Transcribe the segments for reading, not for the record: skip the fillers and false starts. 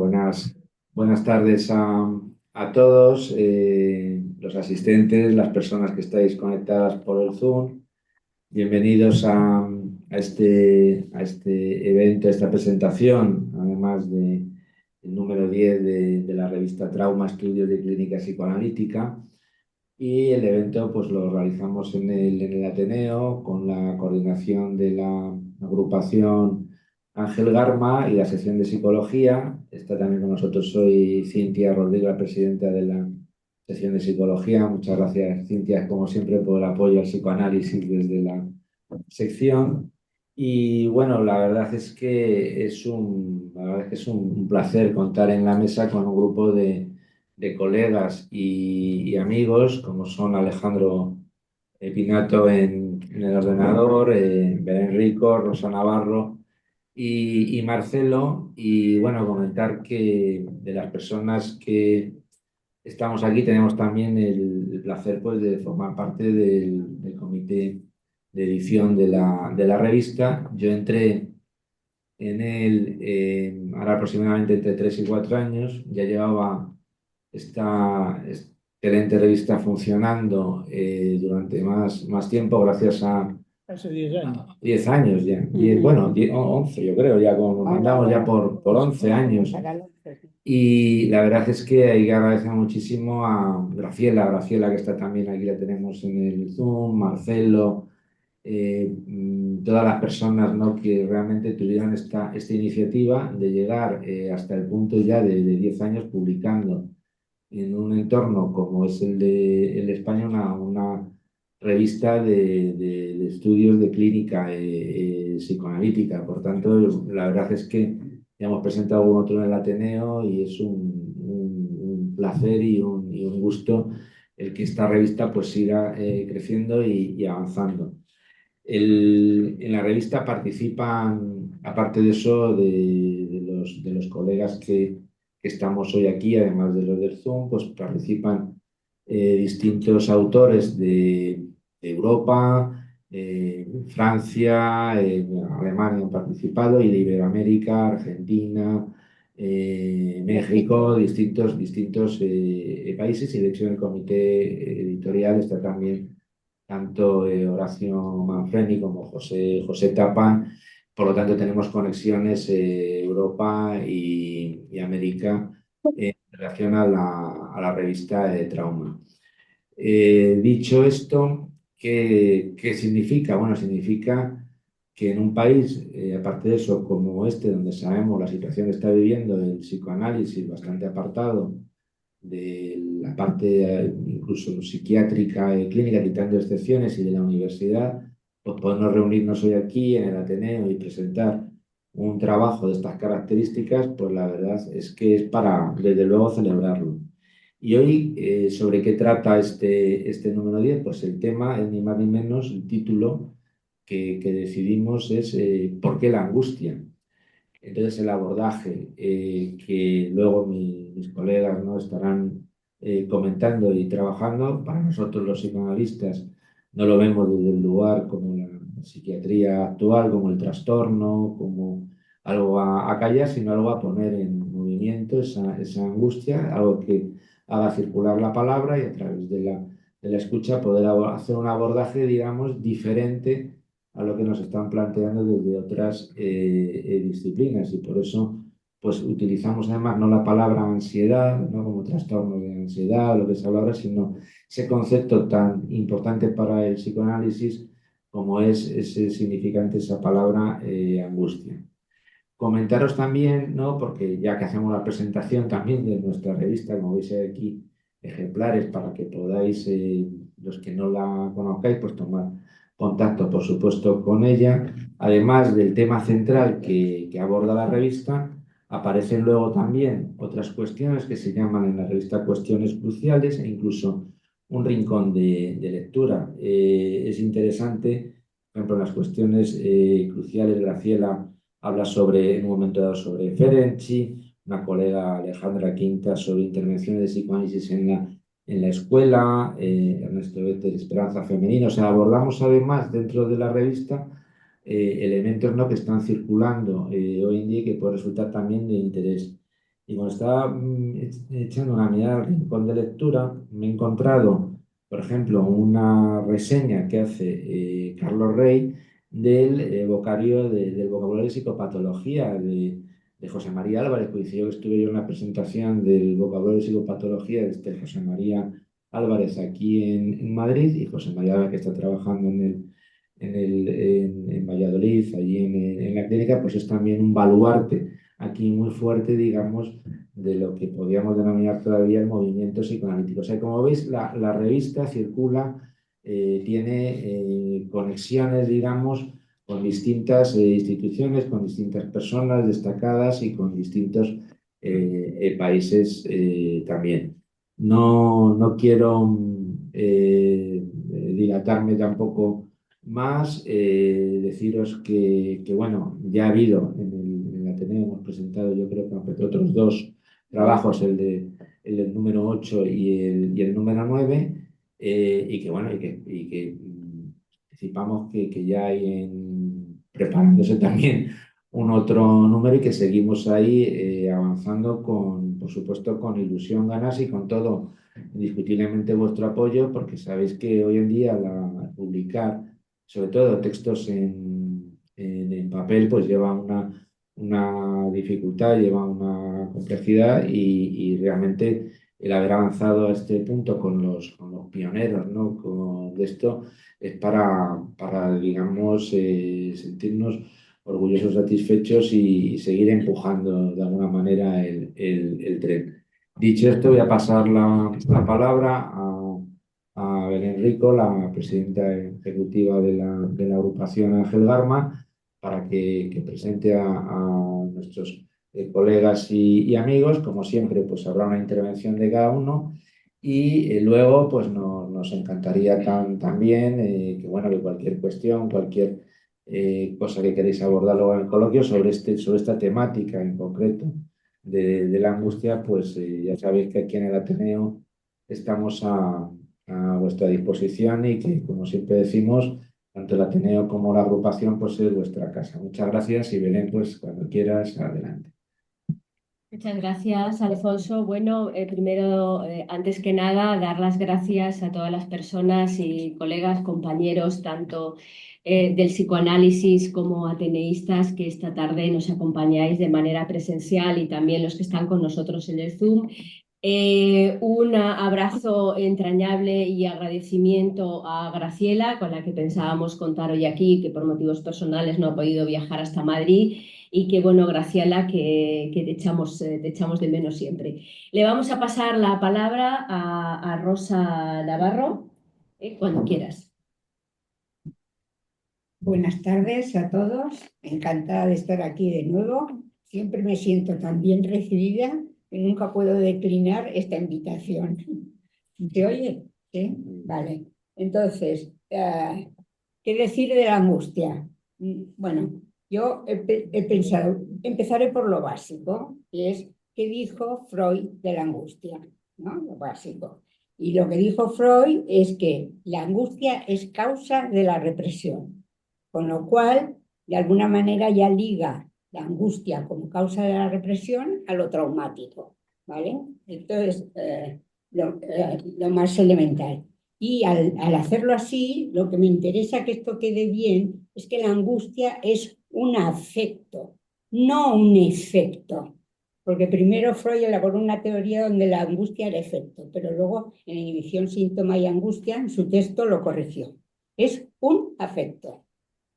buenas tardes a todos, los asistentes, las personas que estáis conectadas por el Zoom. Bienvenidos a este evento, a esta presentación, además del número 10 de la revista Trauma, Estudios de Clínica Psicoanalítica. Y el evento pues, lo realizamos en el Ateneo con la coordinación de la agrupación Ángel Garma y la sección de psicología. Está también con nosotros, soy Cintia Rodríguez, la presidenta de la sección de psicología. Muchas gracias, Cintia, como siempre, por el apoyo al psicoanálisis desde la sección. Y bueno, la verdad es que es un placer contar en la mesa con un grupo de colegas y amigos, como son Alejandro Pinato en el ordenador, Belén Rico, Rosa Navarro y Marcelo. Y bueno, comentar que de las personas que estamos aquí tenemos también el placer pues, de formar parte del comité de edición de la revista. Yo entré en él ahora aproximadamente entre 3 y 4 años. Ya llevaba esta excelente revista funcionando durante más tiempo, gracias a Hace 10 años. 10 años ya. Bueno, 11 yo creo, ya como andamos ya por 11 años. Y la verdad es que hay que agradecer muchísimo a Graciela que está también aquí, la tenemos en el Zoom, Marcelo, todas las personas, ¿no?, que realmente tuvieron esta iniciativa de llegar hasta el punto ya de 10 años publicando en un entorno como es el de España, una revista de estudios de clínica psicoanalítica. Por tanto, la verdad es que ya hemos presentado algún otro en el Ateneo y es un placer y un gusto el que esta revista pues siga creciendo y avanzando. En la revista participan, aparte de eso, de los colegas que estamos hoy aquí, además de los del Zoom, pues participan distintos autores de Europa, Francia, Alemania han participado, y de Iberoamérica, Argentina, México, distintos países. Y de hecho en el comité editorial está también tanto Horacio Manfredi como José Tapan. Por lo tanto, tenemos conexiones Europa y América en relación a la revista de Trauma. Dicho esto, ¿qué significa? Bueno, significa que en un país, aparte de eso, como este, donde sabemos la situación que está viviendo el psicoanálisis, bastante apartado de la parte incluso psiquiátrica y clínica, quitando excepciones, y de la universidad, pues podemos reunirnos hoy aquí en el Ateneo y presentar un trabajo de estas características. Pues la verdad es que es para, desde luego, celebrarlo. Y hoy, ¿sobre qué trata este número 10? Pues el tema es ni más ni menos, el título que decidimos es ¿por qué la angustia? Entonces el abordaje que luego mis colegas, ¿no?, estarán comentando y trabajando, para nosotros los psicoanalistas no lo vemos desde el lugar como la psiquiatría actual, como el trastorno, como algo a callar, sino algo a poner en movimiento, esa angustia, algo que haga circular la palabra, y a través de la escucha poder hacer un abordaje, digamos, diferente a lo que nos están planteando desde otras disciplinas. Y por eso pues utilizamos además no la palabra ansiedad, no como trastorno de ansiedad, lo que se habla ahora, sino ese concepto tan importante para el psicoanálisis como es ese significante, esa palabra angustia. Comentaros también, ¿no?, porque ya que hacemos la presentación también de nuestra revista, como veis aquí, ejemplares para que podáis, los que no la conozcáis, pues tomar contacto, por supuesto, con ella. Además del tema central que aborda la revista, aparecen luego también otras cuestiones que se llaman en la revista cuestiones cruciales, e incluso un rincón de lectura. Es interesante, por ejemplo, en las cuestiones cruciales, Graciela habla en un momento dado sobre Ferenczi, una colega, Alejandra Quinta, sobre intervenciones de psicoanálisis en la escuela, Ernesto Béter, Esperanza Femenina. O sea, abordamos además dentro de la revista elementos, ¿no?, que están circulando hoy en día y que pueden resultar también de interés. Y cuando estaba echando una mirada al rincón de lectura, me he encontrado, por ejemplo, una reseña que hace Carlos Rey del del vocabulario de psicopatología de José María Álvarez. Coincidió que estuve yo en la presentación del vocabulario de psicopatología de este José María Álvarez aquí en Madrid, y José María Álvarez, que está trabajando en Valladolid, allí en la clínica, pues es también un baluarte aquí muy fuerte, digamos, de lo que podríamos denominar todavía el movimiento psicoanalítico. O sea, como veis, la revista circula, tiene conexiones, digamos, con distintas instituciones, con distintas personas destacadas y con distintos países también. No quiero dilatarme tampoco más, deciros bueno, ya ha habido en el Ateneo, hemos presentado, yo creo que entre otros dos trabajos, el del número 8 y el número 9, y que bueno, anticipamos que ya hay preparándose también un otro número, y que seguimos ahí avanzando por supuesto, con ilusión, ganas y con todo, indiscutiblemente vuestro apoyo, porque sabéis que hoy en día publicar sobre todo textos en papel, pues lleva una dificultad, lleva una complejidad, y realmente el haber avanzado a este punto con los pioneros, ¿no? De esto es digamos, sentirnos orgullosos, satisfechos y seguir empujando de alguna manera el tren. Dicho esto, voy a pasar la palabra a Belén Rico, la presidenta ejecutiva de la agrupación Ángel Garma, para que presente a nuestros colegas y amigos. Como siempre, pues habrá una intervención de cada uno, y luego pues nos encantaría también que, bueno, que cualquier cuestión, cualquier cosa que queréis abordar luego en el coloquio sobre esta temática en concreto de la angustia, pues ya sabéis que aquí en el Ateneo estamos a vuestra disposición, y que, como siempre decimos, tanto el Ateneo como la agrupación, pues es vuestra casa. Muchas gracias, y Belén, pues cuando quieras, adelante. Muchas gracias, Alfonso. Bueno, primero, antes que nada, dar las gracias a todas las personas y colegas, compañeros, tanto del psicoanálisis como ateneístas, que esta tarde nos acompañáis de manera presencial, y también los que están con nosotros en el Zoom. Un abrazo entrañable y agradecimiento a Graciela, con la que pensábamos contar hoy aquí, que por motivos personales no ha podido viajar hasta Madrid, y que, bueno, Graciela, que te echamos de menos siempre. Le vamos a pasar la palabra a Rosa Navarro, cuando quieras. Buenas tardes a todos, encantada de estar aquí de nuevo. Siempre me siento tan bien recibida que nunca puedo declinar esta invitación. ¿Se oye? ¿Sí? Vale. Entonces, ¿qué decir de la angustia? Bueno, yo he pensado, empezaré por lo básico, que es qué dijo Freud de la angustia, ¿no? Lo básico. Y lo que dijo Freud es que la angustia es causa de la represión. Con lo cual, de alguna manera ya liga la angustia como causa de la represión a lo traumático, ¿vale? Esto es lo más elemental. Y al hacerlo así, lo que me interesa que esto quede bien es que la angustia es un afecto, no un efecto. Porque primero Freud elaboró una teoría donde la angustia era efecto, pero luego en Inhibición, síntoma y angustia, en su texto lo corrigió. Es un afecto.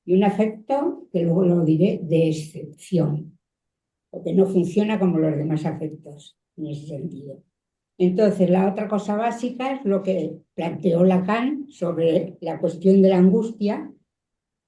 Y un afecto, que luego lo diré, de excepción, porque no funciona como los demás afectos en ese sentido. Entonces, la otra cosa básica es lo que planteó Lacan sobre la cuestión de la angustia,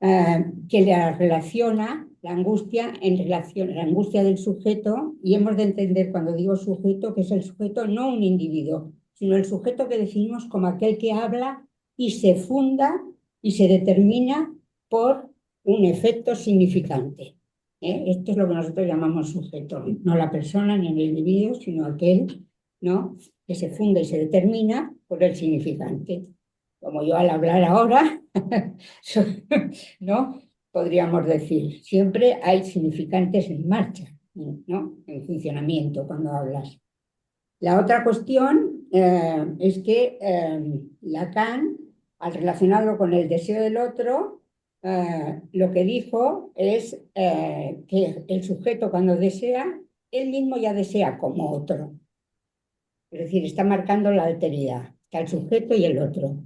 que la relaciona la angustia en relación a la angustia del sujeto, y hemos de entender cuando digo sujeto que es el sujeto no un individuo, sino el sujeto que definimos como aquel que habla y se funda y se determina por un efecto significante. Esto es lo que nosotros llamamos sujeto, no la persona ni el individuo, sino aquel, ¿no?, que se funda y se determina por el significante. Como yo al hablar ahora, ¿no?, podríamos decir, siempre hay significantes en marcha, ¿no? En funcionamiento cuando hablas. La otra cuestión es que Lacan, al relacionarlo con el deseo del otro, lo que dijo es que el sujeto cuando desea, él mismo ya desea como otro. Es decir, está marcando la alteridad, está el sujeto y el otro.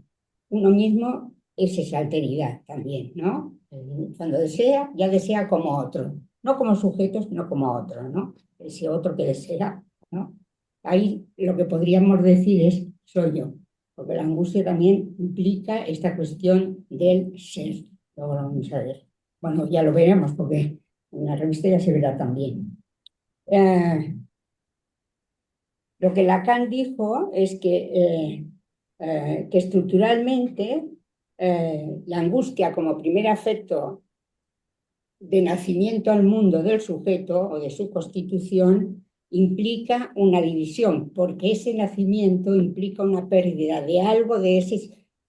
Uno mismo es esa alteridad también, ¿no? Cuando desea, ya desea como otro. No como sujeto, sino como otro, ¿no? Ese otro que desea, ¿no? Ahí lo que podríamos decir es soy yo, porque la angustia también implica esta cuestión del ser. Luego lo vamos a ver. Bueno, ya lo veremos porque en la revista ya se verá también. Lo que Lacan dijo es que estructuralmente la angustia como primer afecto de nacimiento al mundo del sujeto o de su constitución implica una división, porque ese nacimiento implica una pérdida de algo de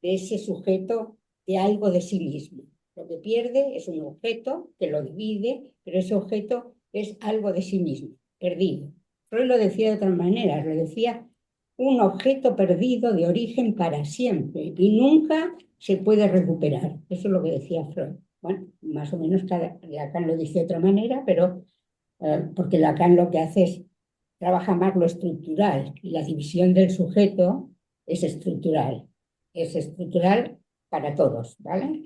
ese sujeto, de algo de sí mismo. Lo que pierde es un objeto que lo divide, pero ese objeto es algo de sí mismo, perdido. Freud lo decía de otra manera, lo decía un objeto perdido de origen para siempre y nunca se puede recuperar. Eso es lo que decía Freud. Bueno, más o menos Lacan lo dice de otra manera, pero porque Lacan lo que hace es trabaja más lo estructural y la división del sujeto es estructural para todos, ¿vale?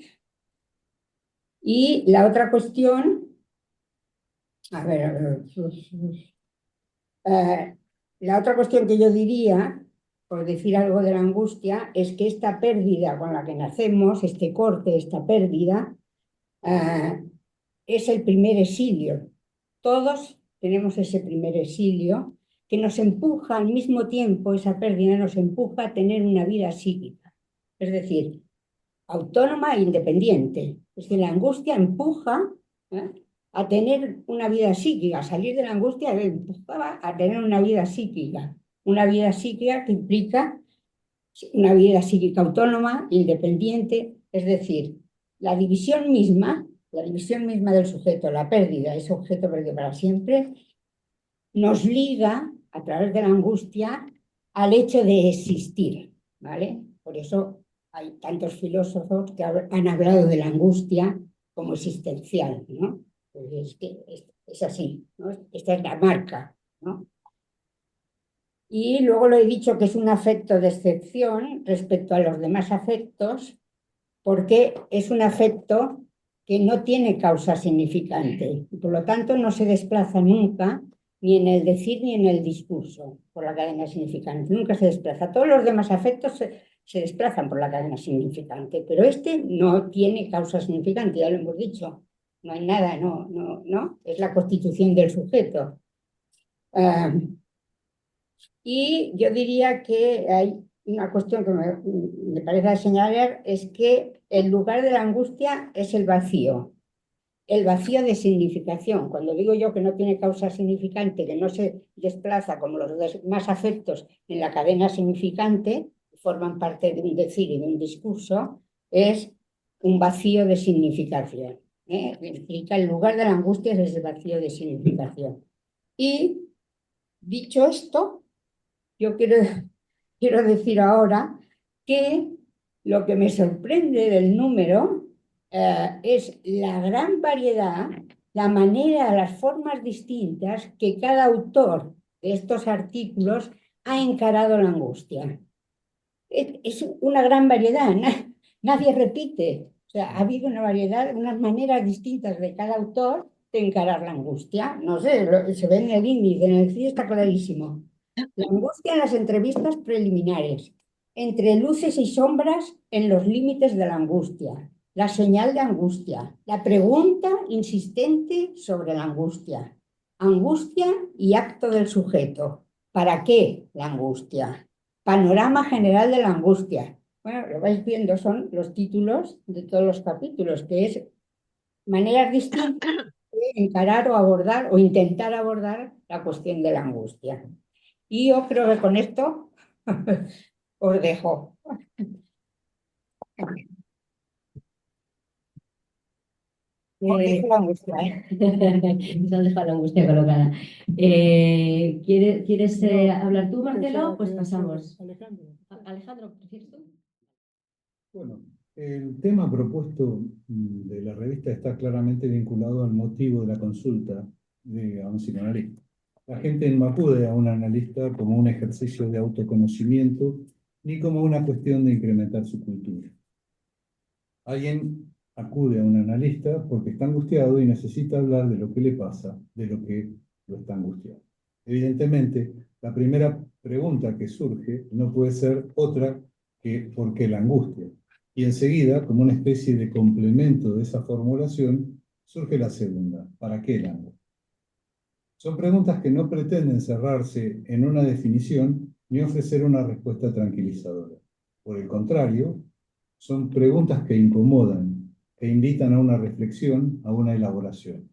Y la otra cuestión, a ver, la otra cuestión que yo diría, por decir algo de la angustia, es que esta pérdida con la que nacemos, este corte, esta pérdida, es el primer exilio. Todos tenemos ese primer exilio que nos empuja al mismo tiempo, esa pérdida nos empuja a tener una vida psíquica, es decir, autónoma e independiente. Es decir, la angustia empuja a tener una vida psíquica, a salir de la angustia empujaba a tener una vida psíquica que implica una vida psíquica autónoma, independiente, es decir, la división misma del sujeto, la pérdida, ese objeto perdido para siempre, nos liga a través de la angustia al hecho de existir, ¿vale? Por eso hay tantos filósofos que han hablado de la angustia como existencial, ¿no? Pues es que es así, ¿no? Esta es la marca, ¿no? Y luego lo he dicho que es un afecto de excepción respecto a los demás afectos, porque es un afecto que no tiene causa significante y por lo tanto no se desplaza nunca ni en el decir ni en el discurso por la cadena significante, nunca se desplaza. Todos los demás afectos se desplazan por la cadena significante, pero este no tiene causa significante, ya lo hemos dicho, no hay nada, no, es la constitución del sujeto. Y yo diría que hay una cuestión que me parece señalar, es que el lugar de la angustia es el vacío de significación. Cuando digo yo que no tiene causa significante, que no se desplaza como los demás afectos en la cadena significante, forman parte de un decir y de un discurso, es un vacío de significación. Explica el lugar de la angustia es el vacío de significación. Y dicho esto, yo quiero decir ahora que lo que me sorprende del número es la gran variedad, la manera, las formas distintas que cada autor de estos artículos ha encarado la angustia. Es una gran variedad, nadie repite. O sea, ha habido una variedad, unas maneras distintas de cada autor de encarar la angustia. No sé, se ve en el índice, en el CIE está clarísimo. La angustia en las entrevistas preliminares, entre luces y sombras en los límites de la angustia, la señal de angustia, la pregunta insistente sobre la angustia y acto del sujeto. ¿Para qué la angustia? Panorama general de la angustia. Bueno, lo vais viendo, son los títulos de todos los capítulos, que es maneras distintas de encarar o abordar o intentar abordar la cuestión de la angustia. Y yo creo que con esto os dejo. Dejo la angustia, ¿eh? Nos han dejado la angustia colocada. ¿Quieres hablar tú, Marcelo? Pues pasamos. Alejandro, ¿prefieres tú? Bueno, el tema propuesto de la revista está claramente vinculado al motivo de la consulta a un psicoanalista. La gente no acude a un analista como un ejercicio de autoconocimiento ni como una cuestión de incrementar su cultura. Alguien acude a un analista porque está angustiado y necesita hablar de lo que le pasa, de lo que lo está angustiando. Evidentemente, la primera pregunta que surge no puede ser otra que ¿por qué la angustia? Y enseguida, como una especie de complemento de esa formulación, surge la segunda, ¿para qué la angustia? Son preguntas que no pretenden cerrarse en una definición ni ofrecer una respuesta tranquilizadora. Por el contrario, son preguntas que incomodan, que invitan a una reflexión, a una elaboración.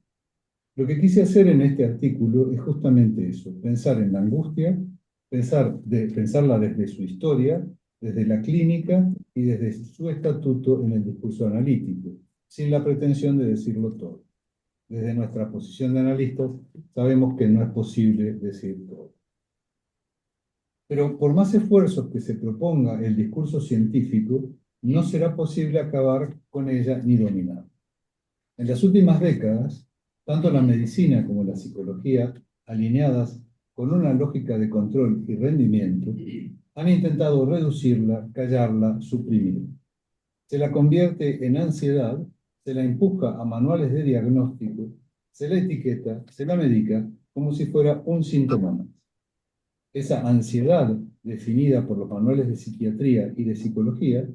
Lo que quise hacer en este artículo es justamente eso, pensar en la angustia, pensarla desde su historia, desde la clínica y desde su estatuto en el discurso analítico, sin la pretensión de decirlo todo. Desde nuestra posición de analistas sabemos que no es posible decir todo. Pero por más esfuerzos que se proponga el discurso científico, no será posible acabar con ella ni dominarla. En las últimas décadas, tanto la medicina como la psicología, alineadas con una lógica de control y rendimiento, han intentado reducirla, callarla, suprimirla. Se la convierte en ansiedad, se la empuja a manuales de diagnóstico, se la etiqueta, se la medica como si fuera un síntoma más. Esa ansiedad, definida por los manuales de psiquiatría y de psicología,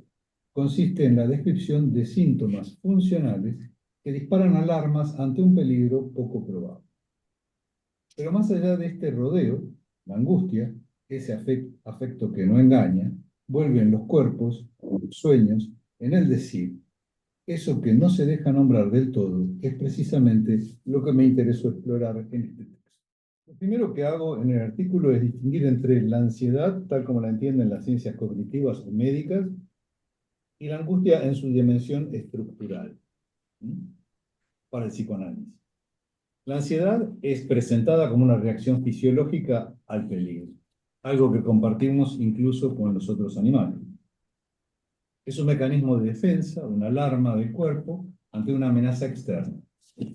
consiste en la descripción de síntomas funcionales que disparan alarmas ante un peligro poco probable. Pero más allá de este rodeo, la angustia, ese afecto que no engaña, vuelve en los cuerpos, en los sueños, en el decir. Eso que no se deja nombrar del todo es precisamente lo que me interesó explorar en este texto. Lo primero que hago en el artículo es distinguir entre la ansiedad, tal como la entienden las ciencias cognitivas o médicas, y la angustia en su dimensión estructural, para el psicoanálisis. La ansiedad es presentada como una reacción fisiológica al peligro, algo que compartimos incluso con los otros animales. Es un mecanismo de defensa, una alarma del cuerpo ante una amenaza externa.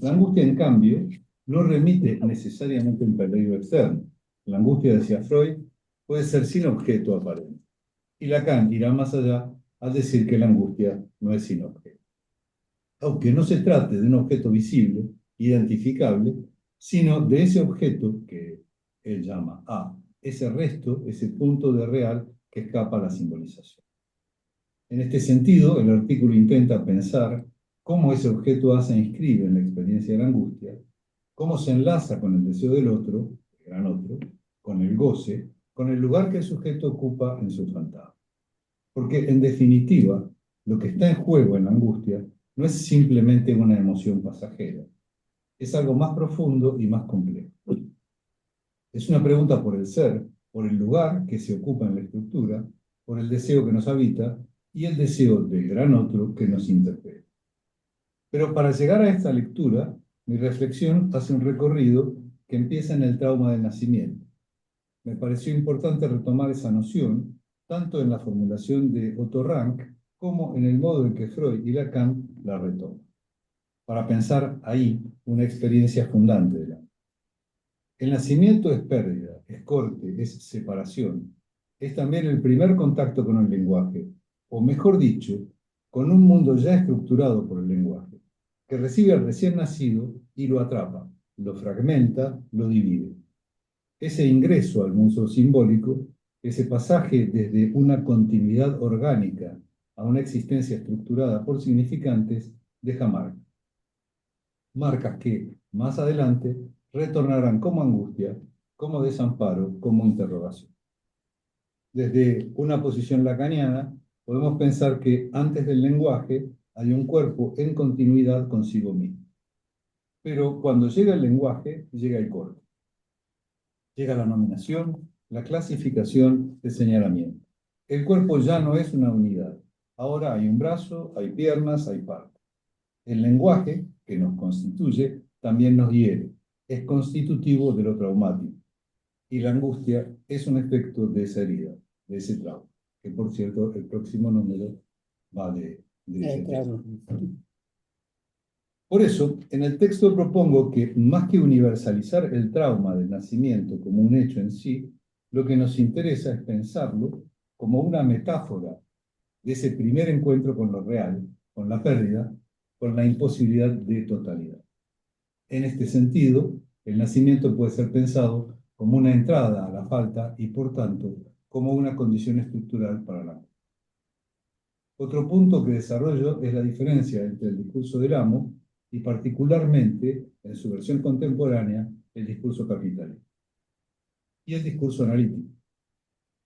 La angustia, en cambio, no remite necesariamente a un peligro externo. La angustia, decía Freud, puede ser sin objeto aparente. Y Lacan irá más allá al decir que la angustia no es sin objeto. Aunque no se trate de un objeto visible, identificable, sino de ese objeto que él llama A, ese resto, ese punto de real que escapa a la simbolización. En este sentido, el artículo intenta pensar cómo ese objeto A se inscribe en la experiencia de la angustia, cómo se enlaza con el deseo del otro, el gran otro, con el goce, con el lugar que el sujeto ocupa en su fantasma. Porque, en definitiva, lo que está en juego en la angustia no es simplemente una emoción pasajera, es algo más profundo y más complejo. Es una pregunta por el ser, por el lugar que se ocupa en la estructura, por el deseo que nos habita y el deseo del gran otro que nos interpela. Pero para llegar a esta lectura, mi reflexión hace un recorrido que empieza en el trauma del nacimiento. Me pareció importante retomar esa noción, tanto en la formulación de Otto Rank, como en el modo en que Freud y Lacan la retoman, para pensar ahí una experiencia fundante de la. El nacimiento es pérdida, es corte, es separación. Es también el primer contacto con el lenguaje, o mejor dicho, con un mundo ya estructurado por el lenguaje, que recibe al recién nacido y lo atrapa, lo fragmenta, lo divide. Ese ingreso al mundo simbólico, ese pasaje desde una continuidad orgánica a una existencia estructurada por significantes, deja marcas. Marcas que, más adelante, retornarán como angustia, como desamparo, como interrogación. Desde una posición lacaniana, podemos pensar que antes del lenguaje hay un cuerpo en continuidad consigo mismo. Pero cuando llega el lenguaje, llega el corte. Llega la nominación, la clasificación, el señalamiento. El cuerpo ya no es una unidad. Ahora hay un brazo, hay piernas, hay partes. El lenguaje, que nos constituye, también nos hiere. Es constitutivo de lo traumático. Y la angustia es un efecto de esa herida, de ese trauma. Que por cierto, el próximo número va de ese tema. Por eso, en el texto propongo que, más que universalizar el trauma del nacimiento como un hecho en sí, lo que nos interesa es pensarlo como una metáfora de ese primer encuentro con lo real, con la pérdida, con la imposibilidad de totalidad. En este sentido, el nacimiento puede ser pensado como una entrada a la falta y, por tanto, como una condición estructural para la muerte. Otro punto que desarrollo es la diferencia entre el discurso del amo y particularmente, en su versión contemporánea, el discurso capitalista y el discurso analítico.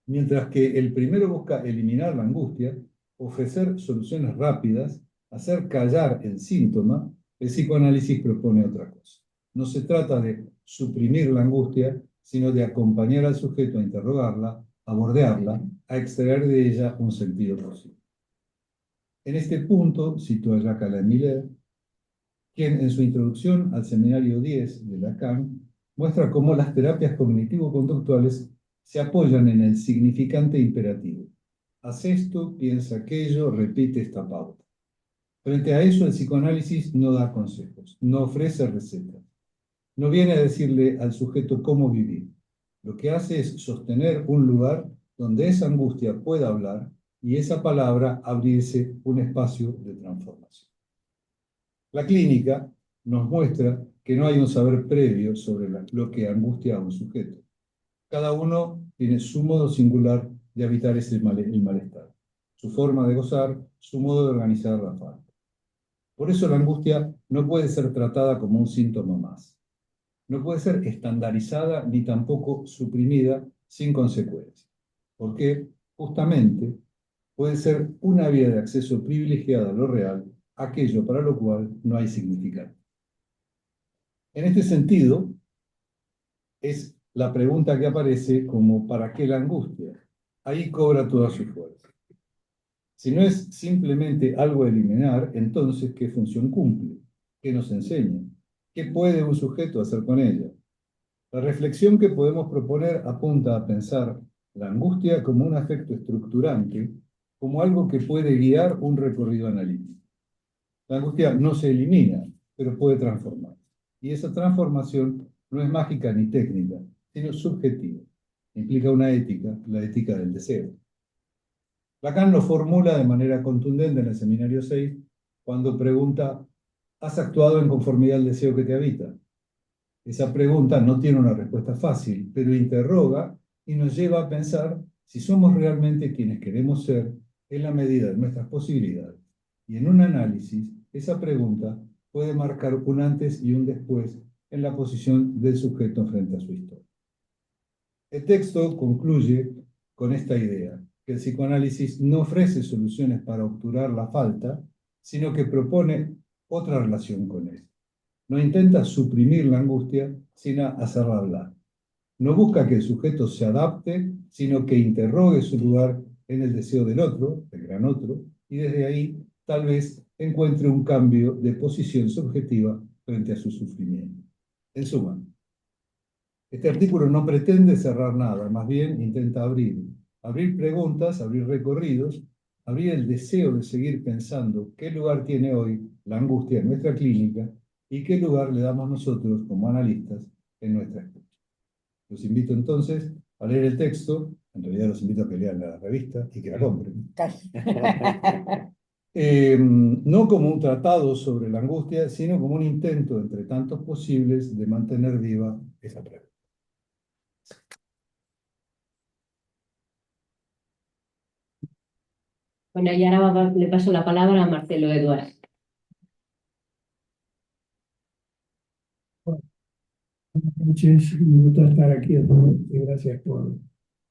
Mientras que el primero busca eliminar la angustia, ofrecer soluciones rápidas, hacer callar el síntoma, el psicoanálisis propone otra cosa. No se trata de suprimir la angustia, sino de acompañar al sujeto a interrogarla, a bordearla, a extraer de ella un sentido posible. En este punto cito a Jacques Alain Miller, quien en su introducción al seminario 10 de Lacan muestra cómo las terapias cognitivo-conductuales se apoyan en el significante imperativo. Haz esto, piensa aquello, repite esta pauta. Frente a eso, el psicoanálisis no da consejos, no ofrece recetas. No viene a decirle al sujeto cómo vivir. Lo que hace es sostener un lugar donde esa angustia pueda hablar y esa palabra abrirse un espacio de transformación. La clínica nos muestra que no hay un saber previo sobre lo que angustia a un sujeto. Cada uno tiene su modo singular de habitar el malestar, su forma de gozar, su modo de organizar la falta. Por eso la angustia no puede ser tratada como un síntoma más. No puede ser estandarizada ni tampoco suprimida sin consecuencias. Porque justamente puede ser una vía de acceso privilegiada a lo real, aquello para lo cual no hay significado. En este sentido, es la pregunta que aparece como ¿para qué la angustia? Ahí cobra toda su fuerza. Si no es simplemente algo a eliminar, entonces ¿qué función cumple? ¿Qué nos enseña? ¿Qué puede un sujeto hacer con ella? La reflexión que podemos proponer apunta a pensar la angustia como un afecto estructurante, como algo que puede guiar un recorrido analítico. La angustia no se elimina, pero puede transformar. Y esa transformación no es mágica ni técnica, sino subjetiva. Implica una ética, la ética del deseo. Lacan lo formula de manera contundente en el seminario 6, cuando pregunta, ¿has actuado en conformidad al deseo que te habita? Esa pregunta no tiene una respuesta fácil, pero interroga y nos lleva a pensar si somos realmente quienes queremos ser en la medida de nuestras posibilidades. Y en un análisis, esa pregunta puede marcar un antes y un después en la posición del sujeto frente a su historia. El texto concluye con esta idea, que el psicoanálisis no ofrece soluciones para obturar la falta, sino que propone otra relación con él. No intenta suprimir la angustia, sino hacerla hablar. No busca que el sujeto se adapte, sino que interrogue su lugar en el deseo del otro, del gran otro, y desde ahí tal vez encuentre un cambio de posición subjetiva frente a su sufrimiento. En suma, este artículo no pretende cerrar nada, más bien intenta abrir preguntas, abrir recorridos, abrir el deseo de seguir pensando qué lugar tiene hoy la angustia en nuestra clínica y qué lugar le damos nosotros como analistas en nuestra escucha. Los invito entonces a leer el texto, en realidad los invito a que lean la revista y que la compren. No como un tratado sobre la angustia, sino como un intento entre tantos posibles de mantener viva esa pregunta. Bueno, y ahora le paso la palabra a Marcelo Eduard. Buenas noches, me gusta estar aquí a todos y gracias por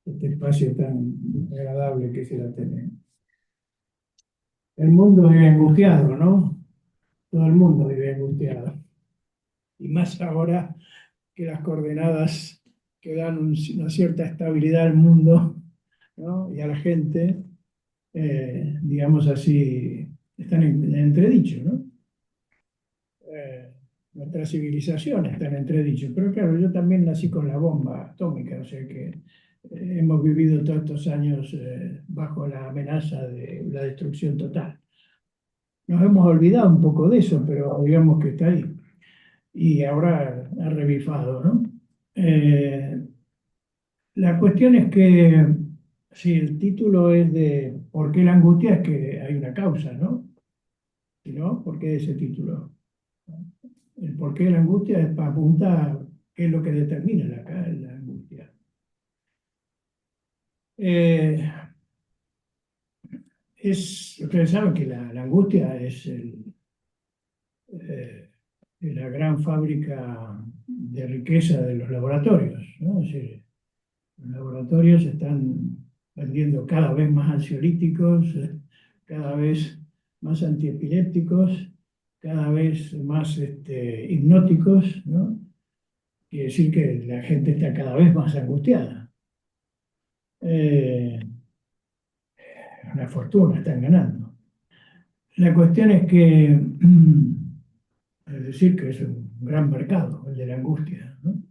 este espacio tan agradable que se la tiene. El mundo vive angustiado, ¿no? Todo el mundo vive angustiado. Y más ahora que las coordenadas que dan una cierta estabilidad al mundo, ¿no? Y a la gente, digamos así, están en entredicho, ¿no? nuestra civilización está en entredicho. Pero claro, yo también nací con la bomba atómica, o sea que hemos vivido todos estos años bajo la amenaza de la destrucción total. Nos hemos olvidado un poco de eso, pero digamos que está ahí. Y ahora ha revifado, ¿no? La cuestión es que si el título es de ¿por qué la angustia? Es que hay una causa, ¿no? Si no, ¿por qué ese título? El por qué la angustia es para apuntar qué es lo que determina la angustia. Ustedes saben que la angustia es la gran fábrica de riqueza de los laboratorios, ¿no? Es decir, los laboratorios están vendiendo cada vez más ansiolíticos, cada vez más antiepilépticos, cada vez más hipnóticos, ¿no? Quiere decir que la gente está cada vez más angustiada. Una fortuna están ganando. La cuestión es que, es decir, que es un gran mercado el de la angustia, ¿no?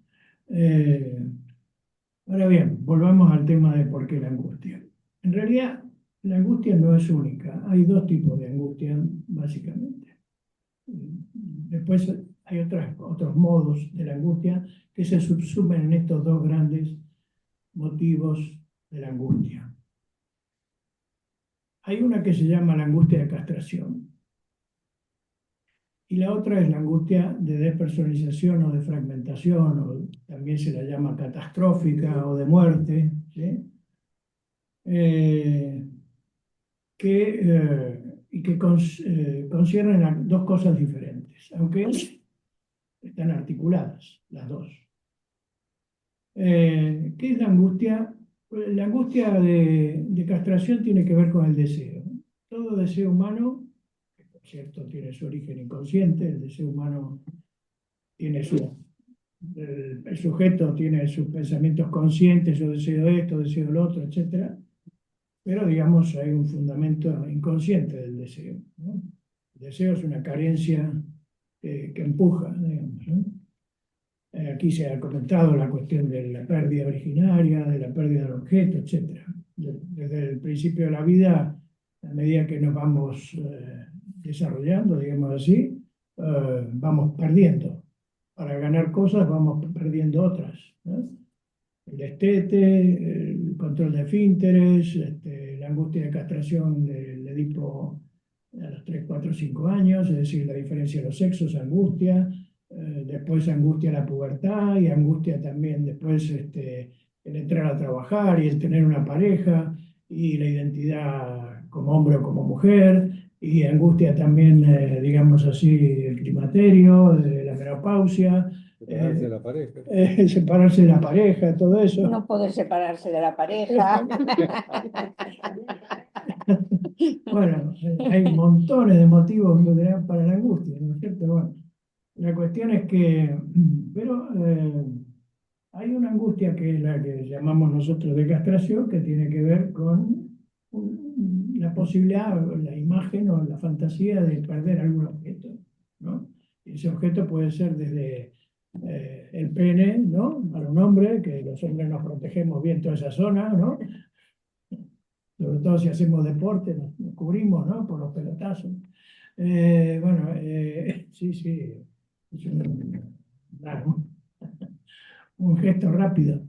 Ahora bien, volvamos al tema de por qué la angustia. En realidad, la angustia no es única. Hay dos tipos de angustia, básicamente. Después hay otros modos de la angustia que se subsumen en estos dos grandes motivos de la angustia. Hay una que se llama la angustia de castración y la otra es la angustia de despersonalización o de fragmentación, o también se la llama catastrófica o de muerte, ¿sí? Que conciernen a dos cosas diferentes, aunque están articuladas las dos. ¿Qué es la angustia? La angustia de castración tiene que ver con el deseo. Todo deseo humano, que por cierto tiene su origen inconsciente, el deseo humano tiene el sujeto tiene sus pensamientos conscientes, yo deseo esto, deseo lo otro, etc. Pero digamos hay un fundamento inconsciente del deseo, ¿no? El deseo es una carencia que empuja, digamos, ¿no? Aquí se ha comentado la cuestión de la pérdida originaria, de la pérdida del objeto, etc. Desde el principio de la vida, a medida que nos vamos desarrollando, digamos así, vamos perdiendo. Para ganar cosas vamos perdiendo otras, ¿no? El destete, el control de esfínteres, la angustia de castración del Edipo a los 3, 4, 5 años, es decir, la diferencia de los sexos, angustia. Después angustia la pubertad y angustia también después el entrar a trabajar y el tener una pareja y la identidad como hombre o como mujer y angustia también, digamos así, el climaterio, la menopausia, Separarse de la pareja. separarse de la pareja, todo eso. No poder separarse de la pareja. Bueno, hay montones de motivos que dan para la angustia, ¿no es cierto? Bueno, la cuestión es que, pero hay una angustia que es la que llamamos nosotros de castración, que tiene que ver con la posibilidad, la imagen o la fantasía de perder algún objeto, ¿no? Y ese objeto puede ser desde el pene, ¿no? Para un hombre, que los hombres nos protegemos bien toda esa zona, ¿no? Sobre todo si hacemos deporte, nos cubrimos, ¿no? Por los pelotazos. Bueno, sí, sí. Es un gesto rápido.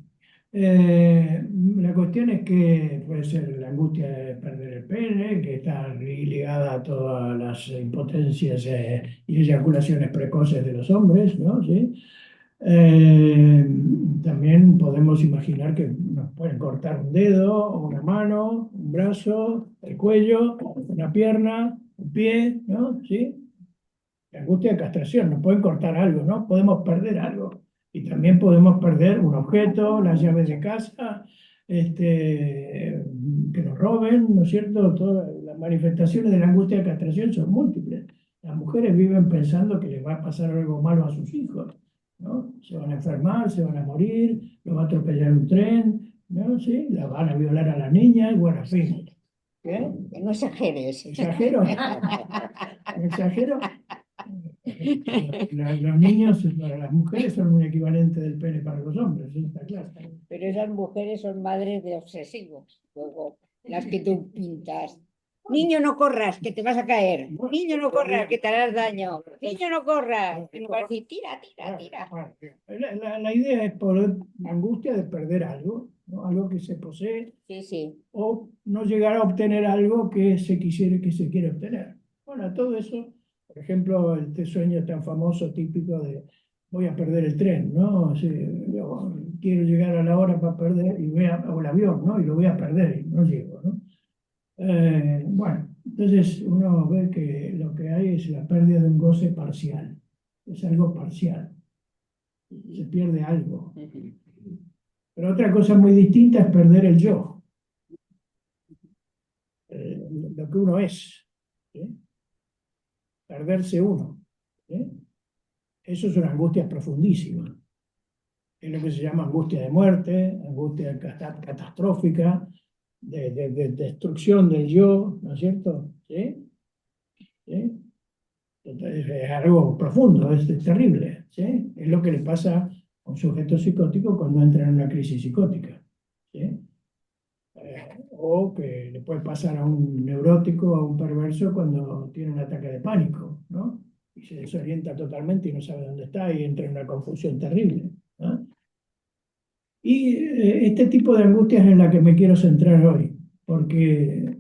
La cuestión es que puede ser la angustia de perder el pene, que está ligada a todas las impotencias y eyaculaciones precoces de los hombres, ¿no? ¿Sí? También podemos imaginar que nos pueden cortar un dedo, una mano, un brazo, el cuello, una pierna, un pie, ¿no? ¿Sí? La angustia de castración, nos pueden cortar algo, ¿no? Podemos perder algo. Y también podemos perder un objeto, las llaves de casa, que nos roben, ¿no es cierto? Todas las manifestaciones de la angustia de castración son múltiples. Las mujeres viven pensando que les va a pasar algo malo a sus hijos, ¿no? Se van a enfermar, se van a morir, los va a atropellar un tren, ¿no? ¿Sí? La van a violar a la niña, y bueno, en fin. ¿Qué? Que no exageres. ¿Exagero? ¿Exagero? Los niños para las mujeres son un equivalente del pene para los hombres, eso está claro. Pero esas mujeres son madres de obsesivos. Luego, las que tú pintas. Niño, no corras, que te vas a caer. Niño, no corras, que te harás daño. Niño, no corras. Y vas a decir, tira, tira, tira. La idea es por la angustia de perder algo, ¿no? Algo que se posee, Sí, sí. o no llegar a obtener algo que se quiere obtener. Bueno, todo eso, por ejemplo, este sueño tan famoso, típico de voy a perder el tren, ¿no? O sea, yo quiero llegar a la hora para perder, o el avión, ¿no? Y lo voy a perder y no llego, ¿no? Bueno, entonces uno ve que lo que hay es la pérdida de un goce parcial, es algo parcial, se pierde algo. Pero otra cosa muy distinta es perder el yo, lo que uno es, ¿sí? Perderse uno, ¿sí? Eso es una angustia profundísima. Es lo que se llama angustia de muerte, angustia catastrófica, de destrucción del yo, ¿no es cierto? ¿Sí? ¿Sí? Entonces, es algo profundo, es terrible, ¿sí? Es lo que le pasa a un sujeto psicótico cuando entra en una crisis psicótica, ¿sí? O que le puede pasar a un neurótico, a un perverso cuando tiene un ataque de pánico, ¿no? Y se desorienta totalmente y no sabe dónde está y entra en una confusión terrible, ¿no? Y este tipo de angustia es en la que me quiero centrar hoy, porque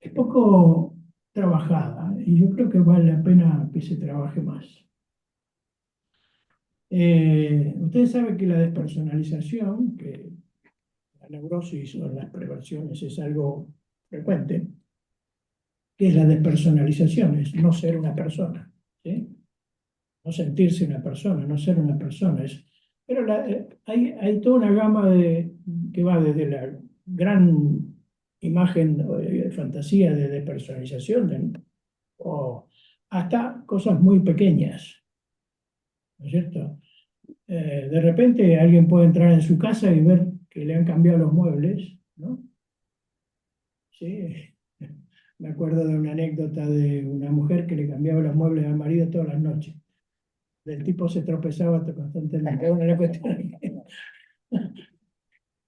es poco trabajada y yo creo que vale la pena que se trabaje más. Ustedes saben que la despersonalización, que la neurosis o las perversiones es algo frecuente. ¿Qué es la despersonalización? Es no ser una persona, ¿sí? No sentirse una persona, no ser una persona. Pero hay toda una gama que va desde la gran imagen, fantasía de despersonalización, o hasta cosas muy pequeñas, ¿no es cierto? De repente alguien puede entrar en su casa y ver que le han cambiado los muebles, ¿no? Sí. Me acuerdo de una anécdota de una mujer que le cambiaba los muebles al marido todas las noches. El tipo se tropezaba constantemente. Bueno, la cuestión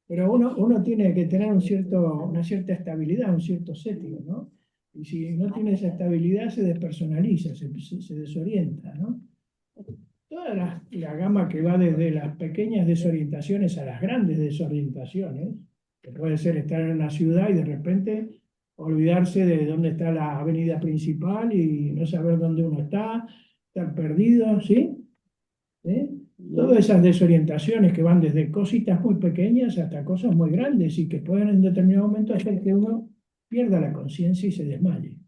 pero uno tiene que tener una cierta estabilidad, un cierto setting, ¿no? Y si no tiene esa estabilidad, se despersonaliza, se desorienta, ¿no? Toda la gama que va desde las pequeñas desorientaciones a las grandes desorientaciones, que puede ser estar en una ciudad y de repente olvidarse de dónde está la avenida principal y no saber dónde uno está, estar perdido, ¿sí? ¿Sí? Todas esas desorientaciones que van desde cositas muy pequeñas hasta cosas muy grandes y que pueden en determinado momento hacer que uno pierda la conciencia y se desmaye.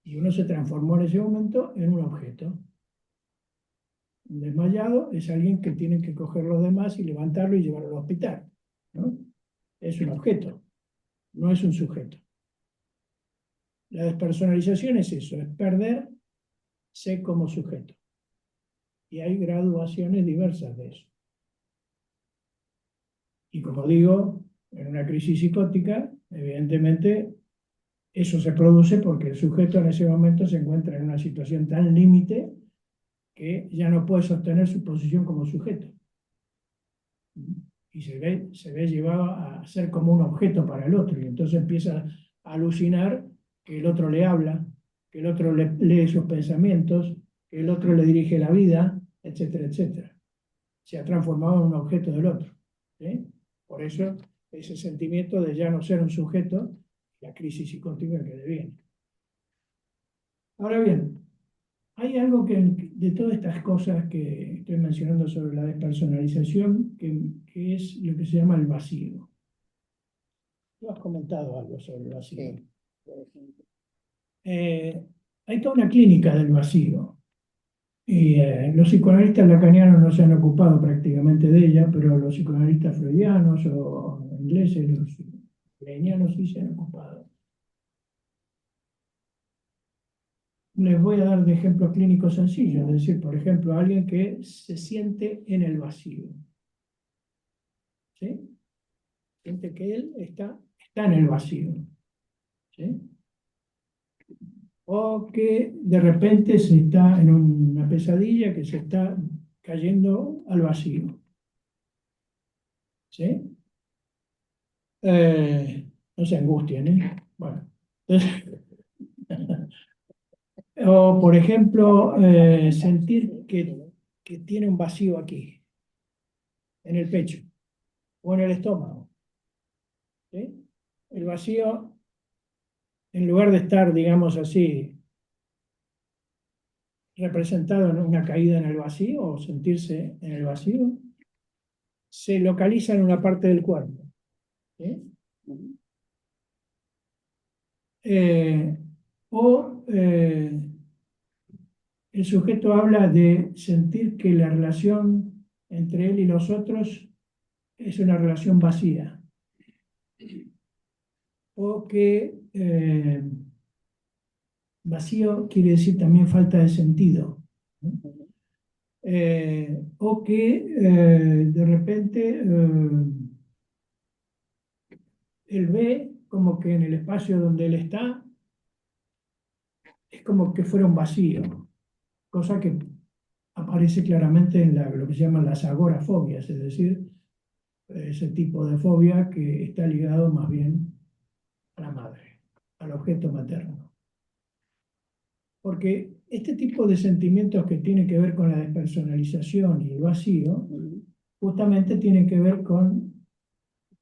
Y uno se transformó en ese momento en un objeto. Un desmayado es alguien que tiene que coger los demás y levantarlo y llevarlo al hospital, ¿no? Es un objeto, no es un sujeto. La despersonalización es eso, es perderse como sujeto. Y hay graduaciones diversas de eso. Y como digo, en una crisis psicótica, evidentemente, eso se produce porque el sujeto en ese momento se encuentra en una situación tan límite que ya no puede sostener su posición como sujeto. Y se ve llevado a ser como un objeto para el otro. Y entonces empieza a alucinar que el otro le habla, que el otro lee sus pensamientos, que el otro le dirige la vida, etcétera, etcétera. Se ha transformado en un objeto del otro, ¿sí? Por eso ese sentimiento de ya no ser un sujeto, la crisis psicótica que deviene. Ahora bien, hay algo de todas estas cosas que estoy mencionando sobre la despersonalización, que es lo que se llama el vacío. Tú has comentado algo sobre el vacío. Sí. Hay toda una clínica del vacío. Y los psicoanalistas lacanianos no se han ocupado prácticamente de ella, pero los psicoanalistas freudianos o ingleses, los leinianos sí se han ocupado. Les voy a dar de ejemplos clínicos sencillos, es decir, por ejemplo, alguien que se siente en el vacío. ¿Sí? Siente que él está en el vacío. ¿Sí? o que de repente se está en una pesadilla que se está cayendo al vacío. ¿Sí? No se angustien, ¿eh? Bueno, entonces, o por ejemplo, sentir que tiene un vacío aquí, en el pecho o en el estómago. ¿Sí? El vacío, en lugar de estar, digamos así, representado en una caída en el vacío o sentirse en el vacío, se localiza en una parte del cuerpo. ¿Sí? Eh, o el sujeto habla de sentir que la relación entre él y los otros es una relación vacía. O que vacío quiere decir también falta de sentido. ¿No? O que de repente él ve como que en el espacio donde él está es como que fuera un vacío, cosa que aparece claramente en lo que se llaman las agorafobias, es decir, ese tipo de fobia que está ligado más bien a la madre, al objeto materno. Porque este tipo de sentimientos que tienen que ver con la despersonalización y el vacío, justamente tienen que ver con...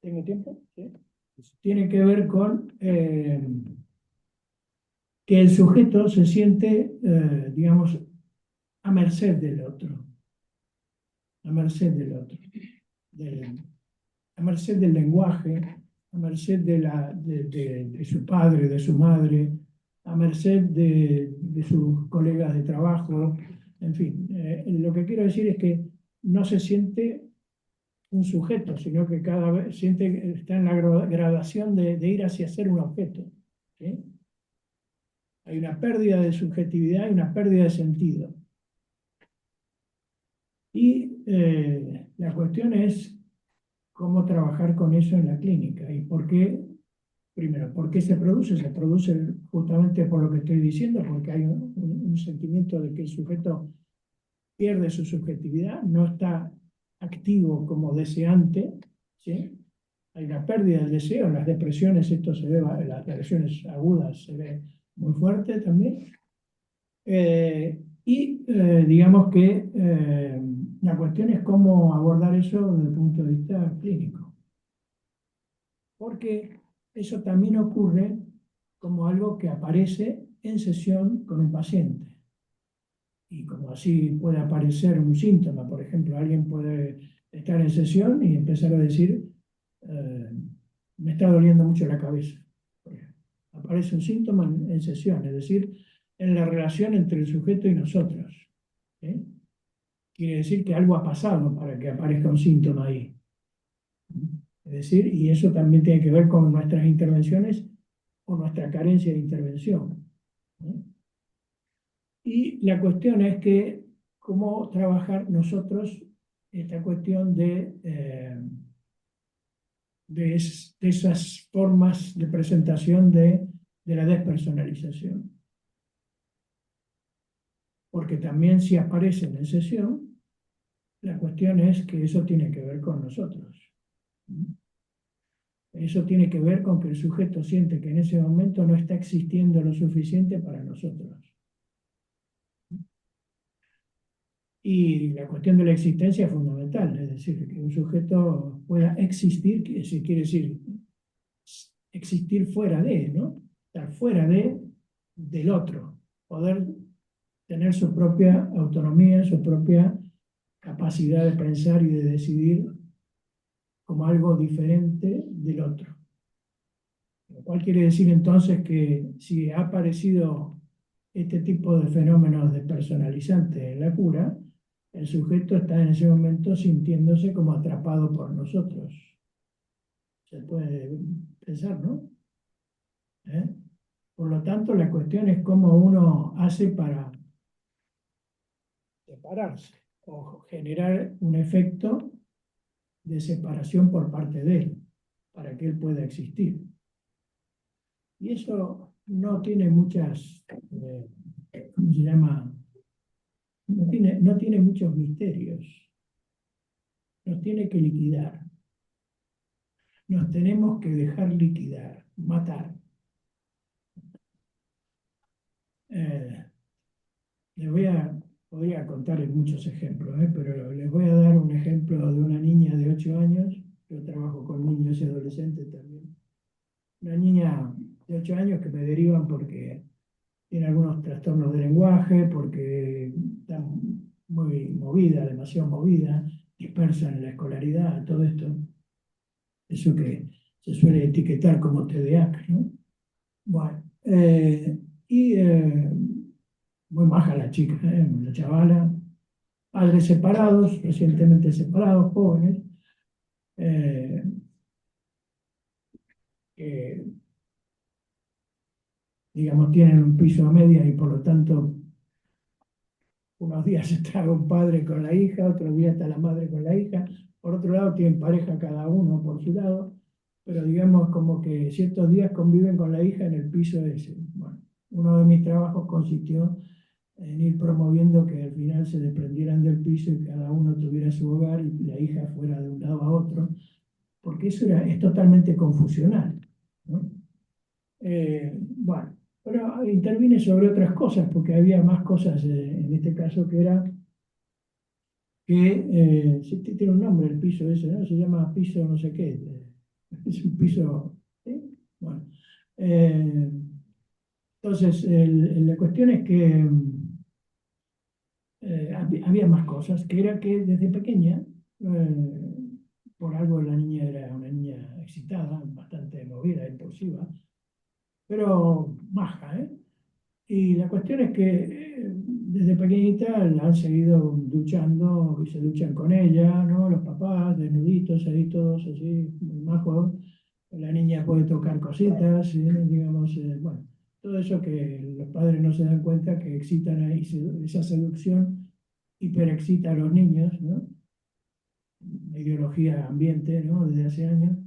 ¿Tengo tiempo? ¿Sí? Tienen que ver con que el sujeto se siente, digamos, a merced del otro, a merced del otro, a merced del lenguaje, a merced de su padre, de su madre, a merced de sus colegas de trabajo, en fin. Lo que quiero decir es que no se siente un sujeto, sino que cada vez siente que está en la gradación de ir hacia ser un objeto. ¿Sí? Hay una pérdida de subjetividad y una pérdida de sentido. Y la cuestión es cómo trabajar con eso en la clínica y por qué, primero, ¿por qué se produce? Se produce justamente por lo que estoy diciendo, porque hay un sentimiento de que el sujeto pierde su subjetividad, no está activo como deseante, ¿sí? Hay una pérdida del deseo, en las depresiones esto se ve, en las depresiones agudas se ve muy fuerte también. Digamos que la cuestión es cómo abordar eso desde el punto de vista clínico. Porque eso también ocurre como algo que aparece en sesión con un paciente. Y como así puede aparecer un síntoma, por ejemplo, alguien puede estar en sesión y empezar a decir, me está doliendo mucho la cabeza. Aparece un síntoma en sesión, es decir, en la relación entre el sujeto y nosotros. ¿Sí? Quiere decir que algo ha pasado para que aparezca un síntoma ahí. Es decir, y eso también tiene que ver con nuestras intervenciones o nuestra carencia de intervención. ¿No? Y la cuestión es que cómo trabajar nosotros esta cuestión de esas formas de presentación de la despersonalización. Porque también si aparecen en sesión, la cuestión es que eso tiene que ver con nosotros. Eso tiene que ver con que el sujeto siente que en ese momento no está existiendo lo suficiente para nosotros. Y la cuestión de la existencia es fundamental, es decir, que un sujeto pueda existir, que se quiere decir existir fuera de, ¿no? Estar fuera del otro, poder tener su propia autonomía, su propia capacidad de pensar y de decidir como algo diferente del otro. Lo cual quiere decir entonces que si ha aparecido este tipo de fenómenos despersonalizantes en la cura, el sujeto está en ese momento sintiéndose como atrapado por nosotros. Se puede pensar, ¿no? Por lo tanto, la cuestión es cómo uno hace para separarse o generar un efecto de separación por parte de él, para que él pueda existir. Y eso no tiene muchas, ¿cómo se llama? No tiene muchos misterios. Nos tiene que liquidar. Nos tenemos que dejar liquidar, matar. Eh, podría contarles muchos ejemplos, pero les voy a dar un ejemplo de una niña de 8 años. Yo trabajo con niños y adolescentes también. Una niña de 8 años que me derivan porque tiene algunos trastornos de lenguaje, porque está muy movida, demasiado movida, dispersa en la escolaridad, todo esto. Eso que se suele etiquetar como TDAH, ¿no? Bueno, y muy maja la chica, la chavala. Padres separados, recientemente separados, jóvenes, eh, que, digamos, tienen un piso a media y por lo tanto unos días está un padre con la hija, otros días está la madre con la hija, por otro lado tienen pareja cada uno por su lado, pero digamos como que ciertos días conviven con la hija en el piso ese. Bueno, uno de mis trabajos consistió en ir promoviendo que al final se desprendieran del piso y cada uno tuviera su hogar y la hija fuera de un lado a otro, porque eso es totalmente confusional, ¿no? Bueno, pero intervine sobre otras cosas, porque había más cosas en este caso que era que, sí, tiene un nombre el piso ese, ¿no? Se llama piso no sé qué, es un piso, ¿sí? Bueno, eh, entonces la cuestión es que había más cosas, que era que desde pequeña, por algo la niña era una niña excitada, bastante movida, impulsiva, pero maja, ¿eh? Y la cuestión es que desde pequeñita la han seguido duchando y se duchan con ella, ¿no? Los papás, desnuditos, ahí todos así, muy majos. La niña puede tocar cositas, digamos, bueno, todo eso que los padres no se dan cuenta que excitan ahí, esa seducción hiperexcita a los niños, ¿no? La ideología ambiente, ¿no? Desde hace años.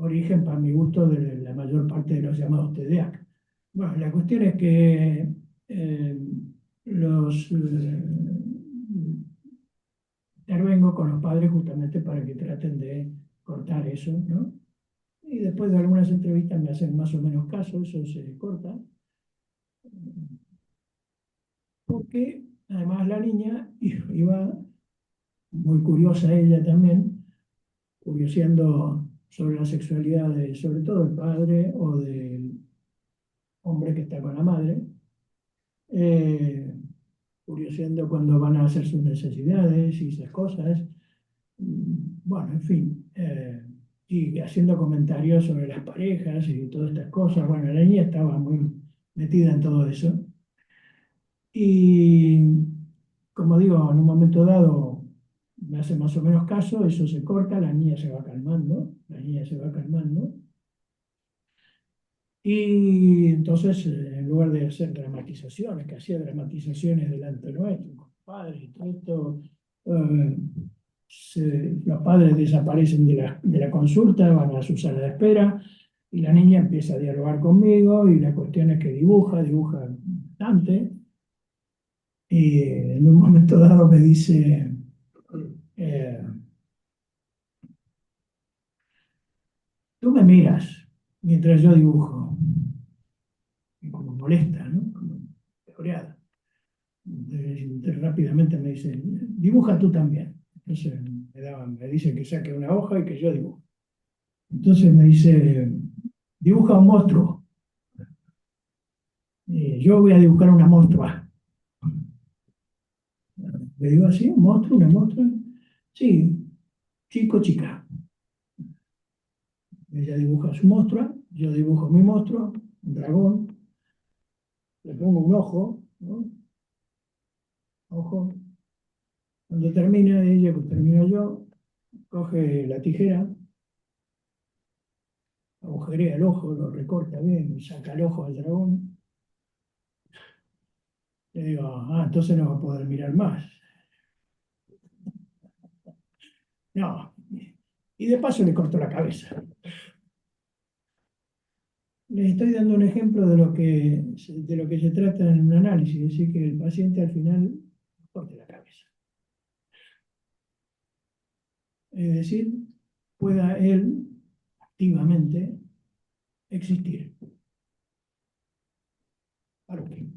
Origen, para mi gusto, de la mayor parte de los llamados TDAH. Bueno, la cuestión es que eh, los intervengo con los padres justamente para que traten de cortar eso, ¿no? Y después de algunas entrevistas me hacen más o menos caso, eso se corta, porque además la niña iba muy curiosa ella también, curioseando sobre la sexualidad de, sobre todo el padre o del hombre que está con la madre, eh, curioseando cuando van a hacer sus necesidades y esas cosas. Bueno, en fin, y haciendo comentarios sobre las parejas y todas estas cosas. Bueno, la niña estaba muy metida en todo eso. Y como digo, en un momento dado me hace más o menos caso, eso se corta, la niña se va calmando, la niña se va calmando. Y entonces, en lugar de hacer dramatizaciones, que hacía dramatizaciones delante nuestro, con padres y todo esto, eh, los padres desaparecen de la consulta, van a su sala de espera, y la niña empieza a dialogar conmigo, y la cuestión es que dibuja bastante, y en un momento dado me dice, eh, tú me miras mientras yo dibujo, y como molesta, ¿no? Como floreada. Rápidamente me dice, dibuja tú también. Entonces me dice que saque una hoja y que yo dibujo. Entonces me dice, dibuja un monstruo. Yo voy a dibujar una monstrua. Le digo así, un monstruo, una monstrua. Sí, chico, chica. Ella dibuja su monstrua, yo dibujo mi monstruo, un dragón. Le pongo un ojo, ¿no? Ojo. Cuando termina ella, cuando termino yo, coge la tijera, agujerea el ojo, lo recorta bien y saca el ojo al dragón. Le digo, entonces no va a poder mirar más. No. Y de paso le corto la cabeza. les estoy dando un ejemplo de lo que se trata en un análisis, es decir, que el paciente al final corte la cabeza. Es decir, pueda él activamente existir. Para un fin.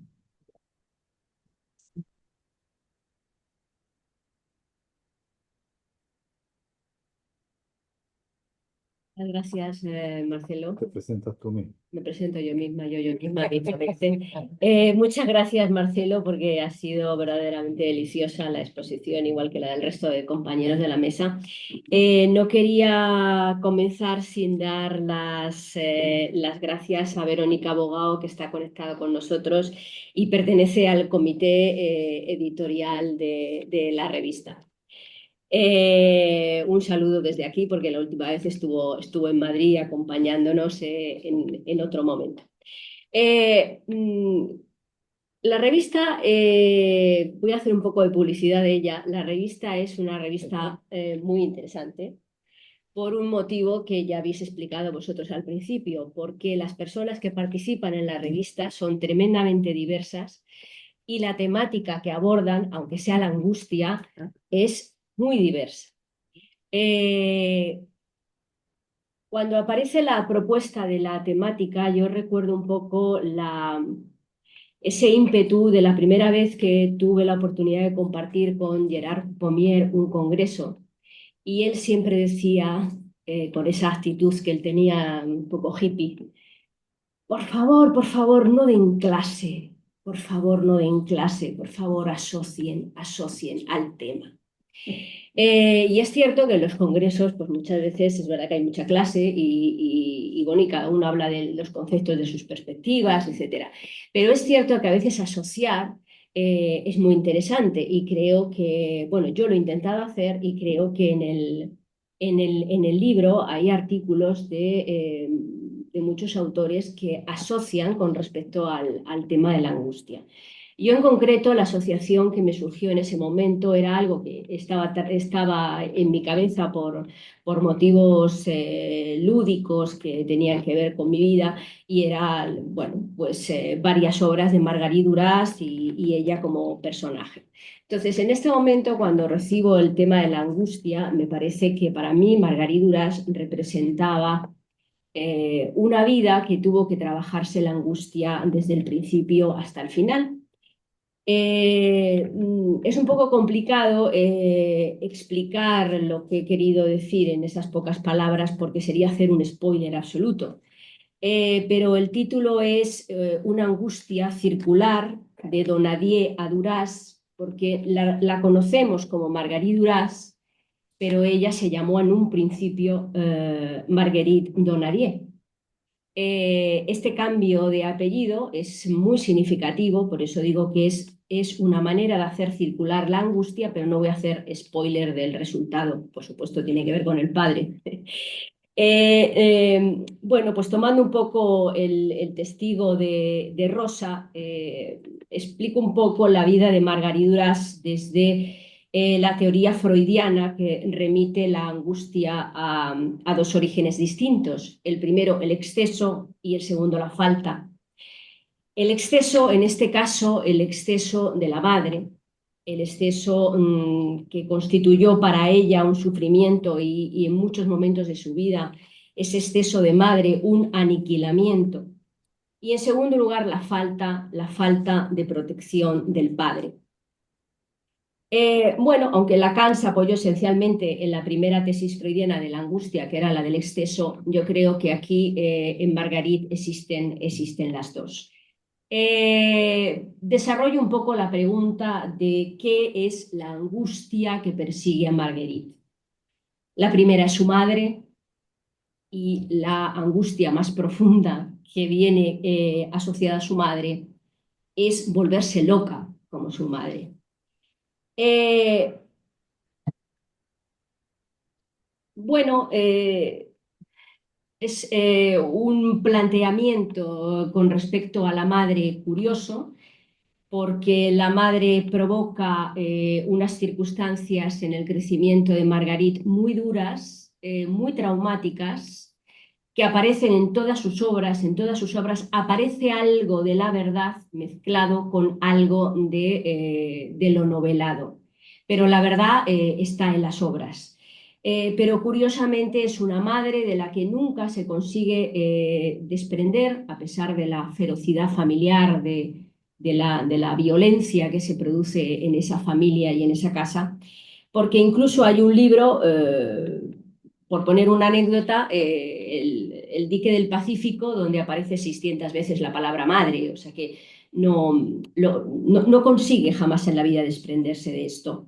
Muchas gracias, Marcelo. Te presentas tú mismo. Me presento yo misma, yo misma, dichamente. Muchas gracias, Marcelo, porque ha sido verdaderamente deliciosa la exposición, igual que la del resto de compañeros de la mesa. No quería comenzar sin dar las gracias a Verónica Bogao, que está conectada con nosotros y pertenece al comité editorial de la revista. Un saludo desde aquí porque la última vez estuvo en Madrid acompañándonos en otro momento. La revista, voy a hacer un poco de publicidad de ella. La revista es una revista muy interesante por un motivo que ya habéis explicado vosotros al principio, porque las personas que participan en la revista son tremendamente diversas y la temática que abordan, aunque sea la angustia, es muy diversa. Cuando aparece la propuesta de la temática, yo recuerdo un poco ese ímpetu de la primera vez que tuve la oportunidad de compartir con Gerard Pommier un congreso. Y él siempre decía, con esa actitud que él tenía un poco hippie, por favor, no den clase, por favor, no den clase, por favor, asocien al tema. Y es cierto que en los congresos, pues muchas veces es verdad que hay mucha clase y bueno, y cada uno habla de los conceptos de sus perspectivas, etcétera. Pero es cierto que a veces asociar es muy interesante y creo que, bueno, yo lo he intentado hacer y creo que en el libro hay artículos de muchos autores que asocian con respecto al tema de la angustia. Yo en concreto, la asociación que me surgió en ese momento era algo que estaba en mi cabeza por motivos lúdicos que tenían que ver con mi vida y era, bueno, pues varias obras de Marguerite Duras y ella como personaje. Entonces, en este momento, cuando recibo el tema de la angustia, me parece que para mí Marguerite Duras representaba una vida que tuvo que trabajarse la angustia desde el principio hasta el final. Es un poco complicado explicar lo que he querido decir en esas pocas palabras porque sería hacer un spoiler absoluto. Pero el título es Una angustia circular de Donadier a Duras, porque la conocemos como Marguerite Duras, pero ella se llamó en un principio Marguerite Donadier. Este cambio de apellido es muy significativo, por eso digo que es una manera de hacer circular la angustia, pero no voy a hacer spoiler del resultado, por supuesto tiene que ver con el padre. Bueno, pues tomando un poco el testigo de Rosa, explico un poco la vida de Marguerite Duras desde la teoría freudiana que remite la angustia a dos orígenes distintos. El primero, el exceso, y el segundo, la falta. El exceso, en este caso, el exceso de la madre, el exceso que constituyó para ella un sufrimiento y en muchos momentos de su vida ese exceso de madre, un aniquilamiento. Y en segundo lugar, la falta de protección del padre. Bueno, aunque Lacan se apoyó esencialmente en la primera tesis freudiana de la angustia, que era la del exceso, yo creo que aquí en Marguerite existen las dos. Desarrollo un poco la pregunta de qué es la angustia que persigue a Marguerite. La primera es su madre y la angustia más profunda que viene asociada a su madre es volverse loca como su madre. Bueno, es un planteamiento con respecto a la madre curioso, porque la madre provoca unas circunstancias en el crecimiento de Marguerite muy duras, muy traumáticas, que aparecen en todas sus obras aparece algo de la verdad mezclado con algo de lo novelado. Pero la verdad está en las obras. Pero curiosamente es una madre de la que nunca se consigue desprender, a pesar de la ferocidad familiar, de la violencia que se produce en esa familia y en esa casa, porque incluso hay un libro, por poner una anécdota, el dique del Pacífico, donde aparece 600 veces la palabra madre, o sea que no consigue jamás en la vida desprenderse de esto.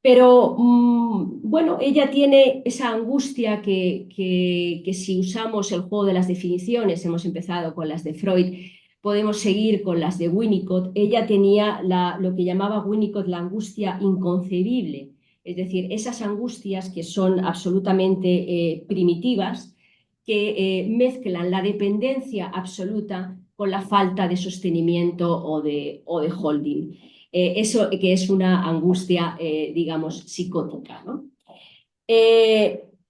Pero bueno, ella tiene esa angustia que si usamos el juego de las definiciones, hemos empezado con las de Freud, podemos seguir con las de Winnicott. Ella tenía lo que llamaba Winnicott la angustia inconcebible, es decir, esas angustias que son absolutamente primitivas, que mezclan la dependencia absoluta con la falta de sostenimiento o de holding. Eso que es una angustia, digamos, psicótica, ¿no?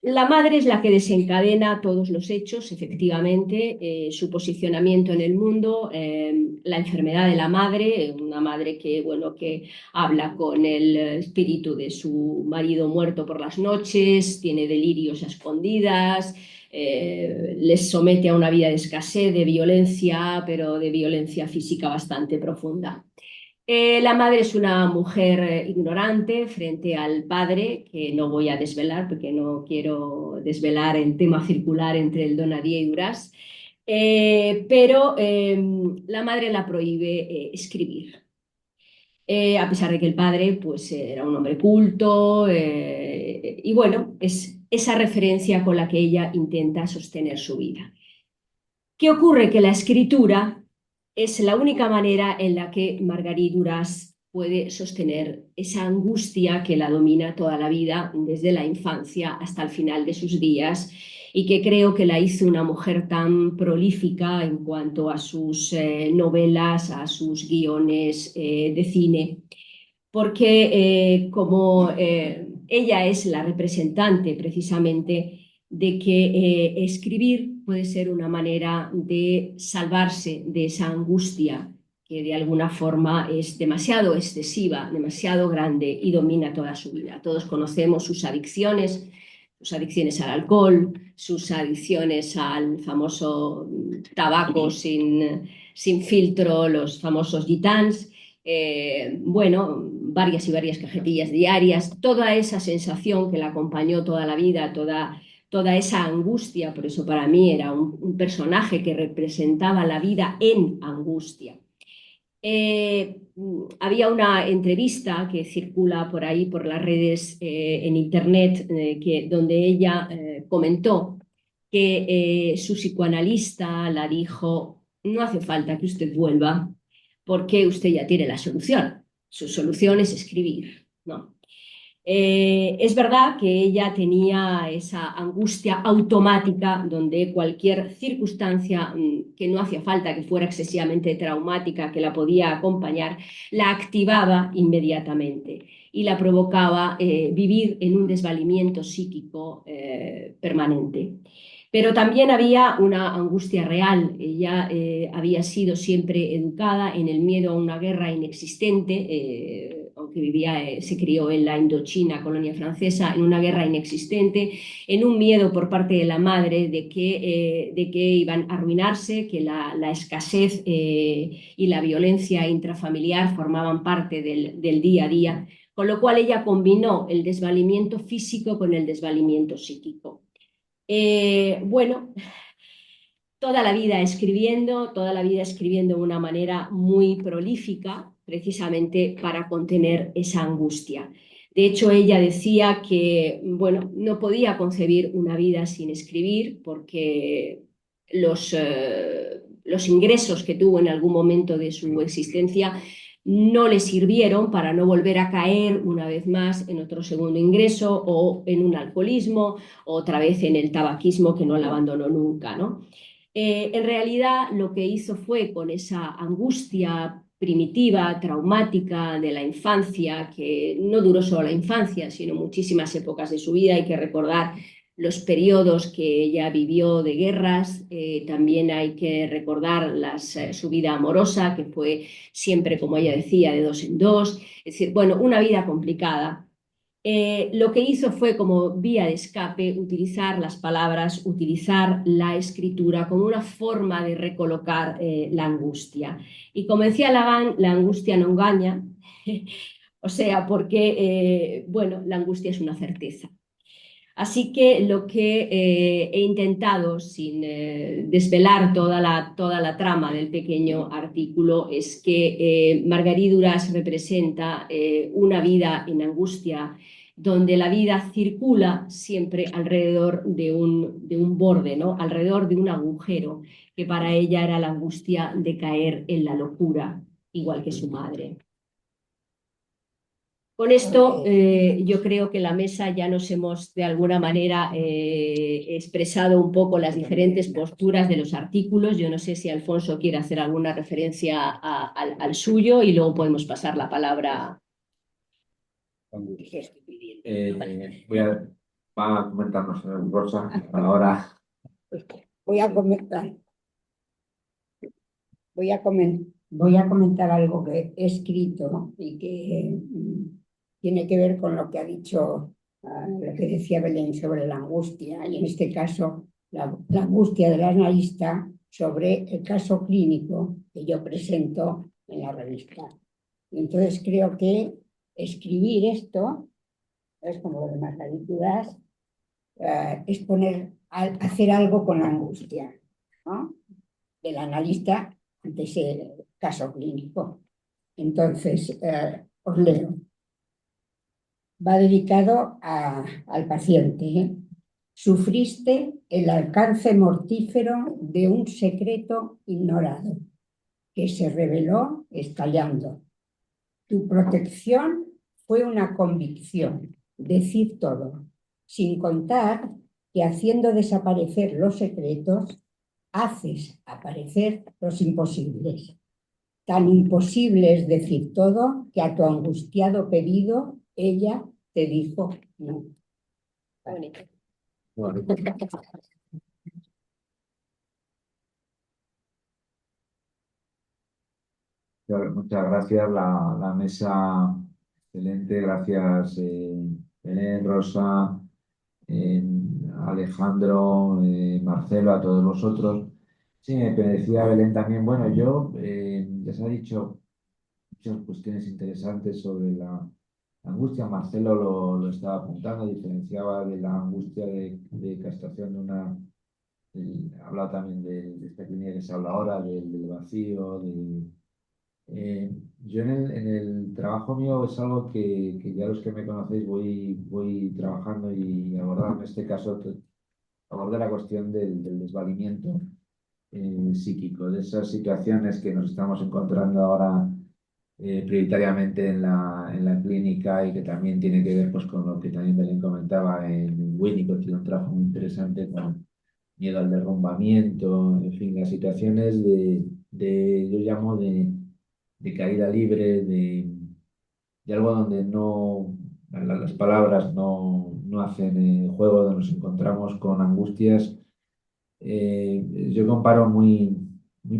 La madre es la que desencadena todos los hechos, efectivamente, su posicionamiento en el mundo, la enfermedad de la madre, una madre que, bueno, que habla con el espíritu de su marido muerto por las noches, tiene delirios a escondidas, les somete a una vida de escasez, de violencia, pero de violencia física bastante profunda. La madre es una mujer ignorante frente al padre, que no voy a desvelar porque no quiero desvelar el tema circular entre el Donadier y Duras, pero la madre la prohíbe escribir. A pesar de que el padre pues, era un hombre culto, y bueno, es esa referencia con la que ella intenta sostener su vida. ¿Qué ocurre? Que la escritura es la única manera en la que Marguerite Duras puede sostener esa angustia que la domina toda la vida, desde la infancia hasta el final de sus días, y que creo que la hizo una mujer tan prolífica en cuanto a sus novelas, a sus guiones de cine, porque como ella es la representante precisamente de que escribir puede ser una manera de salvarse de esa angustia que de alguna forma es demasiado excesiva, demasiado grande y domina toda su vida. Todos conocemos sus adicciones al alcohol, sus adicciones al famoso tabaco sin filtro, los famosos gitans, bueno, varias y varias cajetillas diarias, toda esa sensación que la acompañó toda la vida, toda esa angustia. Por eso para mí era un personaje que representaba la vida en angustia. Había una entrevista que circula por ahí, por las redes, en internet, donde ella comentó que su psicoanalista la dijo: no hace falta que usted vuelva porque usted ya tiene la solución. Su solución es escribir, ¿no? Es verdad que ella tenía esa angustia automática donde cualquier circunstancia que no hacía falta que fuera excesivamente traumática, que la podía acompañar, la activaba inmediatamente y la provocaba vivir en un desvalimiento psíquico permanente. Pero también había una angustia real. Ella había sido siempre educada en el miedo a una guerra inexistente, aunque se crió en la Indochina, colonia francesa, en una guerra inexistente, en un miedo por parte de la madre de que iban a arruinarse, que la escasez y la violencia intrafamiliar formaban parte del día a día, con lo cual ella combinó el desvalimiento físico con el desvalimiento psíquico. Bueno, toda la vida escribiendo de una manera muy prolífica, precisamente para contener esa angustia. De hecho, ella decía que, bueno, no podía concebir una vida sin escribir porque los ingresos que tuvo en algún momento de su existencia no le sirvieron para no volver a caer una vez más en otro segundo ingreso o en un alcoholismo o otra vez en el tabaquismo que no la abandonó nunca, ¿no? En realidad lo que hizo fue, con esa angustia primitiva, traumática de la infancia, que no duró solo la infancia, sino muchísimas épocas de su vida. Hay que recordar los periodos que ella vivió de guerras. También hay que recordar su vida amorosa, que fue siempre, como ella decía, de dos en dos. Es decir, bueno, una vida complicada. Lo que hizo fue, como vía de escape, utilizar las palabras, utilizar la escritura como una forma de recolocar la angustia. Y como decía Lagan, la angustia no engaña, o sea, porque, bueno, la angustia es una certeza. Así que lo que he intentado, sin desvelar toda la trama del pequeño artículo, es que Margarit Duras representa una vida en angustia, donde la vida circula siempre alrededor de un borde, ¿no? Alrededor de un agujero, que para ella era la angustia de caer en la locura, igual que su madre. Con esto yo creo que en la mesa ya nos hemos de alguna manera expresado un poco las diferentes posturas de los artículos. Yo no sé si Alfonso quiere hacer alguna referencia al suyo y luego podemos pasar la palabra. Va a comentarnos Rosa ahora. Voy a comentar. Voy a comentar algo que he escrito y que tiene que ver con lo que ha dicho, lo que decía Belén sobre la angustia, y en este caso la angustia del analista sobre el caso clínico que yo presento en la revista. Y entonces creo que escribir esto, es como lo de Margarit Duras, es hacer algo con la angustia, ¿no?, del analista ante ese caso clínico. Entonces, os leo. Va dedicado al paciente, ¿eh? Sufriste el alcance mortífero de un secreto ignorado que se reveló estallando. Tu protección fue una convicción, decir todo, sin contar que haciendo desaparecer los secretos, haces aparecer los imposibles. Tan imposible es decir todo que a tu angustiado pedido ella te dijo no. Bonito. Bueno, muchas gracias, la mesa excelente, gracias Belén, Rosa, Alejandro, Marcelo, a todos vosotros. Sí, me decía Belén también, bueno, yo ya se ha dicho muchas cuestiones interesantes sobre la angustia. Marcelo lo estaba apuntando, diferenciaba de la angustia de castración de una. Hablaba también de esta clínica que se habla ahora, del vacío. Yo en el trabajo mío es algo que ya los que me conocéis voy trabajando y abordando. En este caso, abordé la cuestión del desvalimiento psíquico, de esas situaciones que nos estamos encontrando ahora prioritariamente en la clínica y que también tiene que ver pues, con lo que también Belén comentaba en Winnicott, tiene un trabajo muy interesante con miedo al derrumbamiento, en fin, las situaciones yo llamo de caída libre, de algo donde no, las palabras no hacen juego, donde nos encontramos con angustias yo comparo muy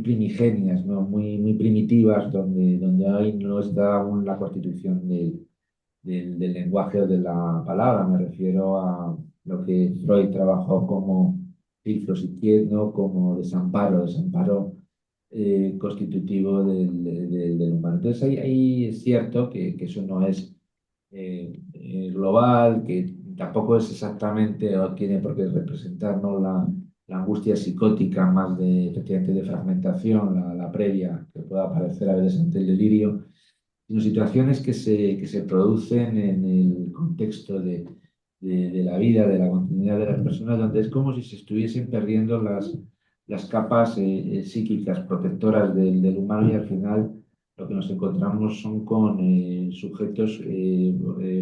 primigenias, ¿no? Muy primitivas, donde ahí no está aún la constitución del lenguaje o de la palabra. Me refiero a lo que Freud trabajó como ciclos, ¿no? Como desamparo constitutivo del humano. Entonces ahí es cierto que eso no es global, que tampoco es exactamente o tiene por qué representar, ¿no? La angustia psicótica más efectivamente de fragmentación, la previa que pueda aparecer a veces ante el delirio, sino situaciones que se producen en el contexto de la vida, de la continuidad de las personas, donde es como si se estuviesen perdiendo las capas psíquicas protectoras del humano y al final lo que nos encontramos son con sujetos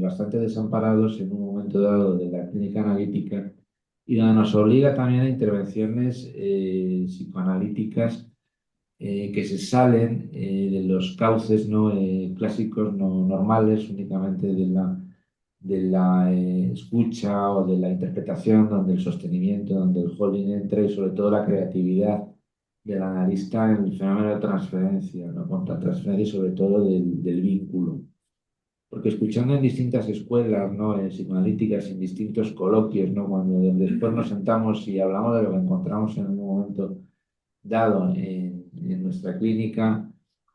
bastante desamparados en un momento dado de la clínica analítica y donde nos obliga también a intervenciones psicoanalíticas que se salen de los cauces ¿no? Clásicos, no normales, únicamente de la escucha o de la interpretación, donde el sostenimiento, donde el holding entra y sobre todo la creatividad del analista en el fenómeno de transferencia, ¿no? Contra transferencia y sobre todo del vínculo. Porque escuchando en distintas escuelas, ¿no? Psicoanalíticas, en distintos coloquios, ¿no? Cuando después nos sentamos y hablamos de lo que encontramos en un momento dado en nuestra clínica,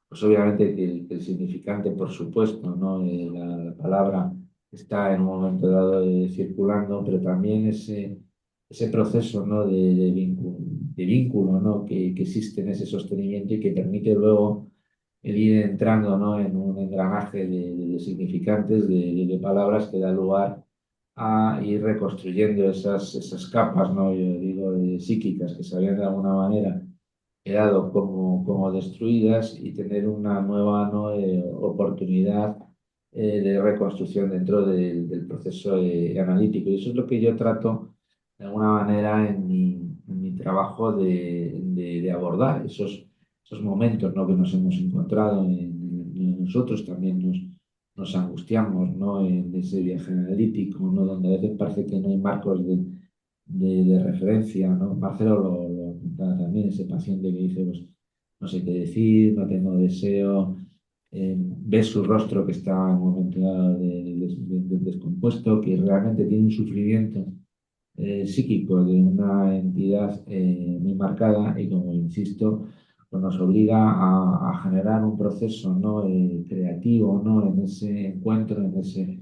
pues obviamente que el significante, por supuesto, ¿no? La palabra está en un momento dado circulando, pero también ese proceso, ¿no? de vínculo, ¿no? que existe en ese sostenimiento y que permite luego el ir entrando, ¿no? en un engranaje de significantes, de palabras que da lugar a ir reconstruyendo esas capas, ¿no? Yo digo, psíquicas que se habían de alguna manera quedado como destruidas y tener una nueva, ¿no? Oportunidad de reconstrucción dentro del proceso analítico. Y eso es lo que yo trato de alguna manera en mi trabajo de abordar esos momentos, ¿no? que nos hemos encontrado nosotros también nos angustiamos, ¿no? en ese viaje analítico, ¿no? donde a veces parece que no hay marcos de referencia, ¿no? Marcelo lo apuntaba también, ese paciente que dice, pues, no sé qué decir, no tengo deseo, ves su rostro que está en un momento dado de descompuesto, que realmente tiene un sufrimiento psíquico de una entidad muy marcada y como insisto, pues nos obliga a generar un proceso, ¿no? Creativo, ¿no? En ese encuentro, en ese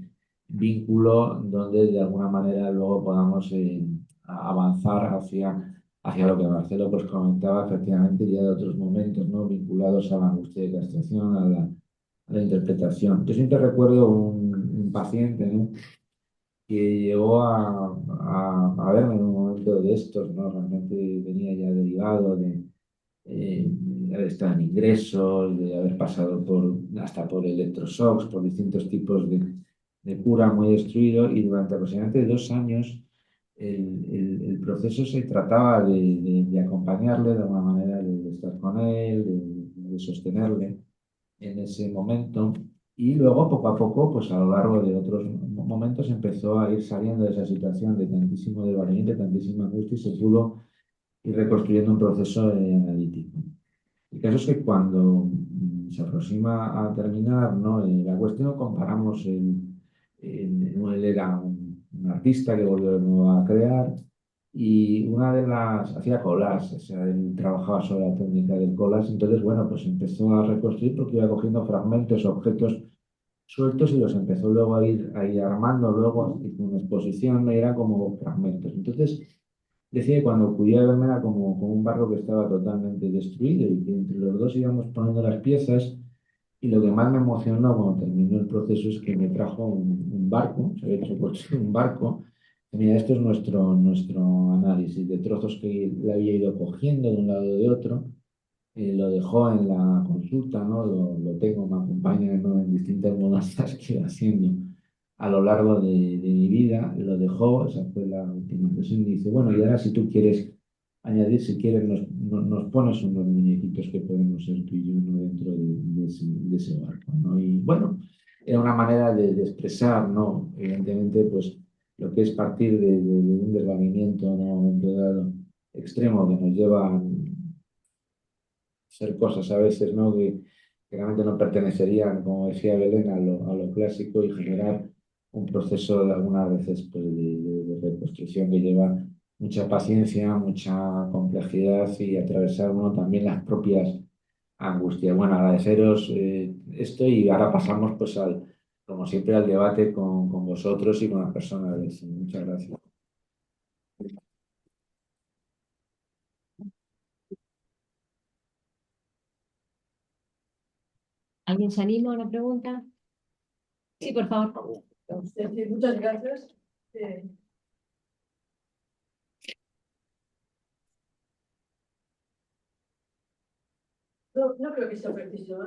vínculo donde de alguna manera luego podamos avanzar hacia lo que Marcelo pues comentaba efectivamente ya de otros momentos, ¿no? Vinculados a la angustia de castración, a la interpretación. Yo siempre recuerdo un paciente, ¿no? que llegó a verme en un momento de estos, ¿no? Realmente venía ya derivado de haber estado en ingresos, de haber pasado hasta por electroshocks, por distintos tipos de cura muy destruido y durante aproximadamente 2 años el proceso se trataba de acompañarle de alguna manera, de estar con él, de sostenerle en ese momento y luego poco a poco, pues a lo largo de otros momentos empezó a ir saliendo de esa situación de tantísimo desvalimiento, de tantísima angustia y se pudo ir reconstruyendo un proceso analítico. El caso es que cuando se aproxima a terminar, ¿no? La cuestión comparamos él era un artista que volvió de nuevo a crear y una de las hacía collage, o sea, él trabajaba sobre la técnica del collage, entonces, bueno, pues empezó a reconstruir porque iba cogiendo fragmentos, objetos sueltos y los empezó luego a ir armando, luego hizo una exposición, ¿no? Y eran como fragmentos. Entonces, decía que cuando acudía a verme era como un barco que estaba totalmente destruido y que entre los dos íbamos poniendo las piezas y lo que más me emocionó cuando terminó el proceso es que me trajo un barco, se había hecho por un barco. Y mira, esto es nuestro análisis de trozos que le había ido cogiendo de un lado y de otro. Lo dejó en la consulta, ¿no? Lo tengo, me acompaña, ¿no? En distintas mudanzas que iba haciendo a lo largo de mi vida. Lo dejó, esa fue la última impresión. Y dice, bueno, y ahora si tú quieres añadir, si quieres, nos pones unos muñequitos que podemos ser tú y yo, ¿no? Dentro de ese barco, ¿no? Y bueno, era una manera de expresar, ¿no? Evidentemente, pues lo que es partir de un desvanimiento, ¿no? Un momento dado extremo que nos lleva a ser cosas a veces, ¿no? que realmente no pertenecerían, como decía Belén, a lo clásico y generar un proceso de algunas veces pues, de reconstrucción que lleva mucha paciencia, mucha complejidad y atravesar uno también las propias angustias. Bueno, agradeceros esto y ahora pasamos pues como siempre al debate con vosotros y con las personas. Muchas gracias. ¿Alguien se anima a una pregunta? Sí, por favor. Muchas gracias. No creo que sea preciso.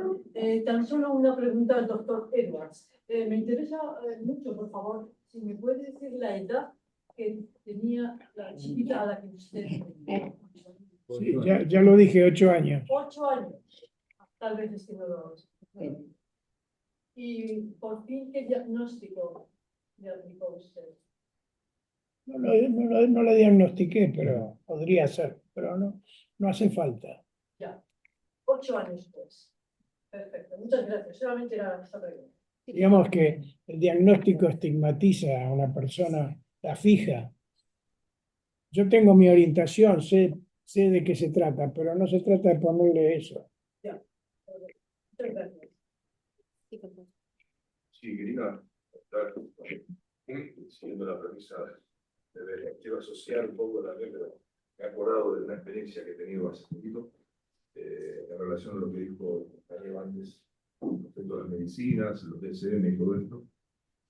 Tan solo una pregunta al doctor Edwards. Me interesa mucho, por favor, si me puede decir la edad que tenía la chiquita a la que usted me Sí, ya lo dije, 8 años. 8 años. Tal vez es que no lo sé. Y por fin, ¿qué diagnóstico diagnosticó usted? No lo diagnostiqué, pero podría ser, pero no hace falta. Ya, 8 años después. Perfecto, muchas gracias. Solamente era esta pregunta. Digamos que el diagnóstico estigmatiza a una persona, la fija. Yo tengo mi orientación, sé de qué se trata, pero no se trata de ponerle eso. Ya, muchas gracias. Sí, quería contar, siguiendo la premisa de ver, quiero asociar un poco también, pero me he acordado de una experiencia que he tenido hace poquito, en relación a lo que dijo el compañero antes, respecto a las medicinas, los DSM y todo esto.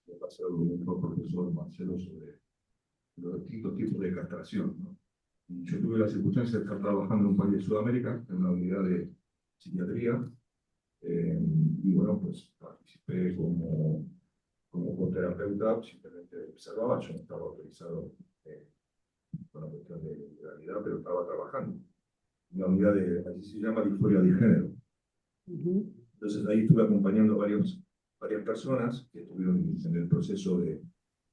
Me pasó con el profesor Marcelo sobre los distintos tipos de castración, ¿no? Y yo tuve la circunstancia de estar trabajando en un país de Sudamérica, en una unidad de psiquiatría, y bueno, pues participé como coterapeuta, simplemente observaba, yo no estaba autorizado con la cuestión de legalidad, pero estaba trabajando. Una unidad de, así se llama, disforia de género. Entonces ahí estuve acompañando a varias personas que estuvieron en el proceso de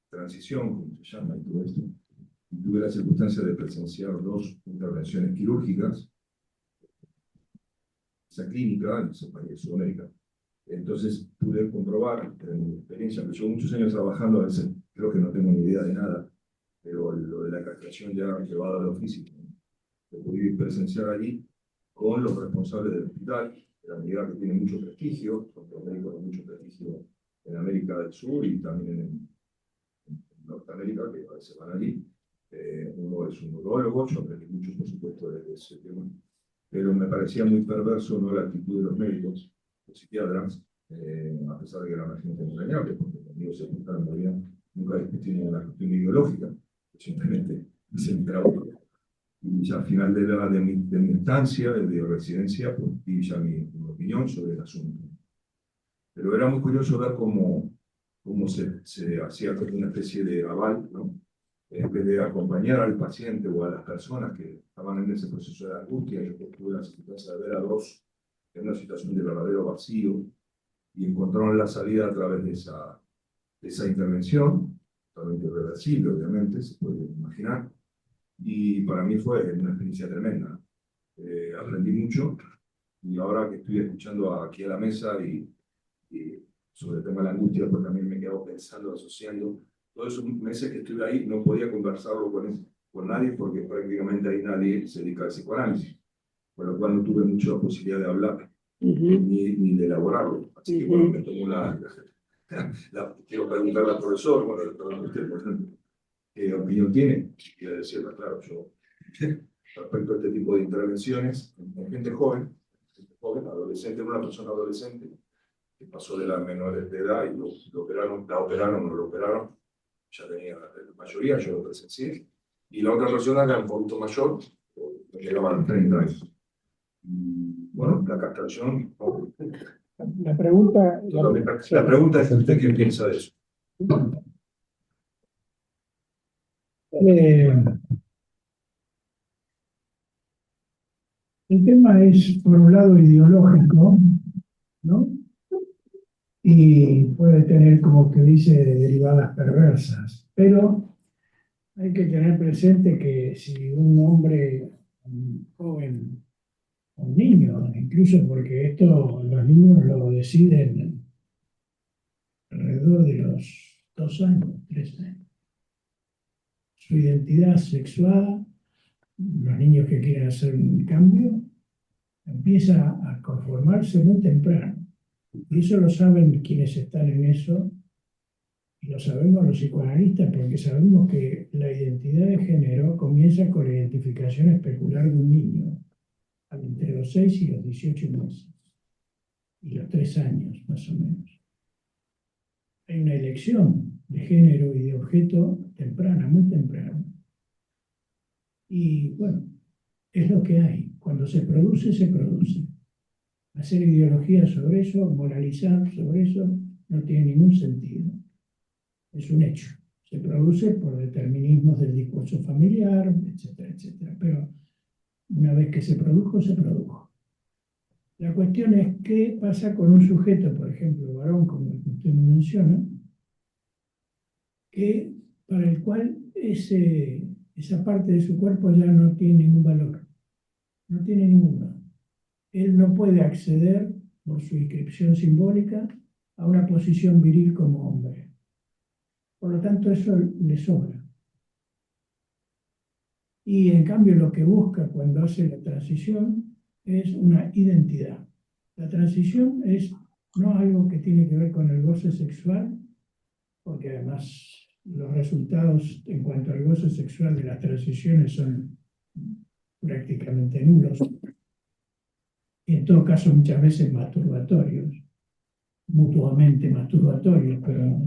transición, como se llama, y todo esto. Y tuve la circunstancia de presenciar 2 intervenciones quirúrgicas, esa clínica en ese país de Sudamérica. Entonces pude comprobar en mi experiencia, que llevo muchos años trabajando, a veces creo que no tengo ni idea de nada, pero lo de la castración ya llevado a lo físico, ¿no? Lo pude presenciar allí con los responsables del hospital, de la unidad que tiene mucho prestigio, son los médicos de mucho prestigio en América del Sur y también en Norteamérica, que a veces van allí. Uno es un urólogo, yo aprendí mucho, por supuesto, de ese tema, pero me parecía muy perverso, ¿no?, la actitud de los médicos, los psiquiatras, a pesar de que eran una gente entrañable, porque conmigo se juntaron muy bien, nunca discutimos una cuestión ideológica, simplemente se enteraron. Y ya al final de mi estancia, de residencia, pues di ya mi opinión sobre el asunto. Pero era muy curioso ver cómo se hacía como una especie de aval, ¿no? En vez de acompañar al paciente o a las personas que estaban en ese proceso de angustia, yo tuve la circunstancia de ver a 2 en una situación de verdadero vacío y encontraron la salida a través de esa intervención, totalmente irreversible, obviamente, se puede imaginar. Y para mí fue una experiencia tremenda. Aprendí mucho y ahora que estoy escuchando aquí a la mesa y sobre el tema de la angustia, pues también me quedo pensando, asociando. Todos esos meses que estuve ahí no podía conversarlo con nadie porque prácticamente ahí nadie se dedica al psicoanálisis, por lo cual no tuve mucha posibilidad de hablar ni de elaborarlo. Así que bueno, me tomo quiero preguntarle al profesor, bueno, perdón, usted, por ejemplo, ¿qué opinión tiene? Y decirle, claro, yo, respecto a este tipo de intervenciones en gente joven, adolescente, una persona adolescente, que pasó de las menores de edad y lo operaron, la operaron o no lo operaron, ya tenía la mayoría, yo lo presencié, y la otra persona era un poquito mayor, no llegaba a 30 años. Y, bueno, la castración. La pregunta es: ¿usted qué piensa de eso? El tema es, por un lado, ideológico, ¿no? Y puede tener, como que dice, derivadas perversas. Pero hay que tener presente que si un hombre, un joven, un niño, incluso porque esto los niños lo deciden alrededor de los 2 años, 3 años. Su identidad sexual, los niños que quieren hacer un cambio, empieza a conformarse muy temprano. Y eso lo saben quienes están en eso, y lo sabemos los psicoanalistas, porque sabemos que la identidad de género comienza con la identificación especular de un niño, entre los 6 y los 18 meses, y los 3 años más o menos. Hay una elección de género y de objeto temprana, muy temprana. Y bueno, es lo que hay. Cuando se produce, se produce. Hacer ideología sobre eso, moralizar sobre eso, no tiene ningún sentido. Es un hecho. Se produce por determinismos del discurso familiar, etcétera, etcétera. Pero una vez que se produjo, se produjo. La cuestión es qué pasa con un sujeto, por ejemplo, varón, como el que usted me menciona, para el cual esa parte de su cuerpo ya no tiene ningún valor, no tiene ninguno. Él no puede acceder, por su inscripción simbólica, a una posición viril como hombre. Por lo tanto, eso le sobra. Y en cambio lo que busca cuando hace la transición es una identidad. La transición es no algo que tiene que ver con el goce sexual, porque además los resultados en cuanto al goce sexual de las transiciones son prácticamente nulos, y en todo caso muchas veces masturbatorios, mutuamente masturbatorios, pero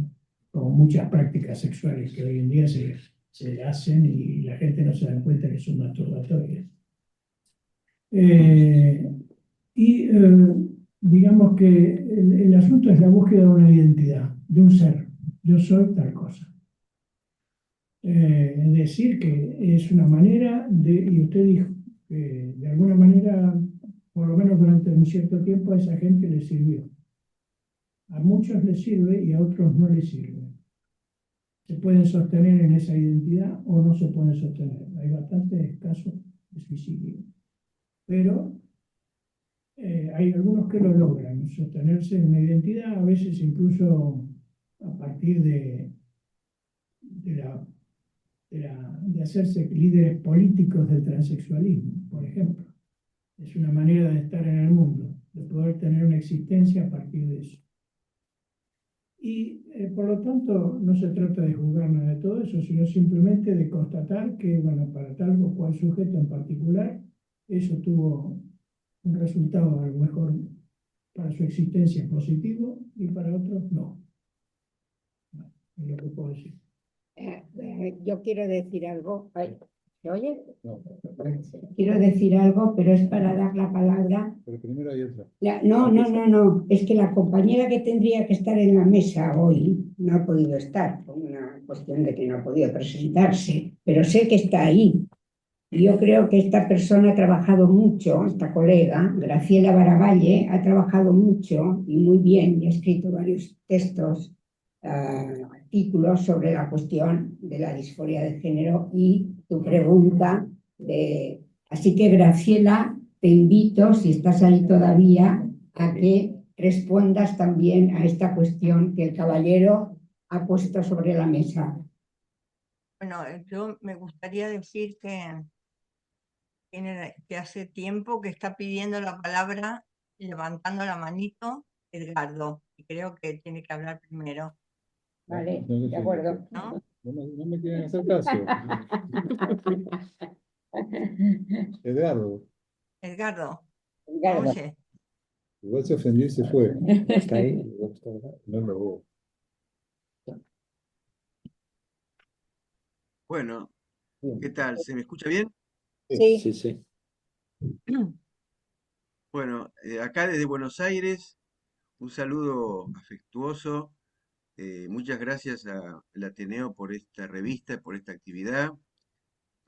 como muchas prácticas sexuales que hoy en día se hacen y la gente no se da cuenta que son masturbatorias. Digamos que el asunto es la búsqueda de una identidad, de un ser. Yo soy tal cosa. Es decir, que es una manera y usted dijo que de alguna manera, por lo menos durante un cierto tiempo, a esa gente le sirvió. A muchos les sirve y a otros no les sirve. Se pueden sostener en esa identidad o no se pueden sostener. Hay bastantes casos de suicidio. Pero hay algunos que lo logran, sostenerse en una identidad, a veces incluso a partir de hacerse líderes políticos del transexualismo, por ejemplo. Es una manera de estar en el mundo, de poder tener una existencia a partir de eso. Y por lo tanto no se trata de juzgar nada de todo eso, sino simplemente de constatar que, bueno, para tal o cual sujeto en particular, eso tuvo un resultado a lo mejor para su existencia positivo y para otros no. Es lo que puedo decir. Yo quiero decir algo. Ay, ¿se oye? No. Quiero decir algo, pero es para dar la palabra. Pero primero hay otra. No. Es que la compañera que tendría que estar en la mesa hoy no ha podido estar, por una cuestión de que no ha podido presentarse, pero sé que está ahí. Y yo creo que esta persona ha trabajado mucho, esta colega, Graciela Baravalle, ha trabajado mucho y muy bien y ha escrito varios textos, artículos sobre la cuestión de la disforia de género y tu pregunta. Así que, Graciela, te invito, si estás ahí todavía, a que respondas también a esta cuestión que el caballero ha puesto sobre la mesa. Bueno, yo me gustaría decir que hace tiempo que está pidiendo la palabra, levantando la manito, Edgardo, y creo que tiene que hablar primero. Vale, de acuerdo. ¿No? No me quieren hacer caso. Edgardo, Edgardo, Edgardo. oye, igual se ofendió y se fue. Está ahí. No lo veo. Bueno, ¿qué tal? ¿Se me escucha bien? Sí, sí. Bueno, acá desde Buenos Aires, un saludo afectuoso. Muchas gracias al Ateneo por esta revista, por esta actividad.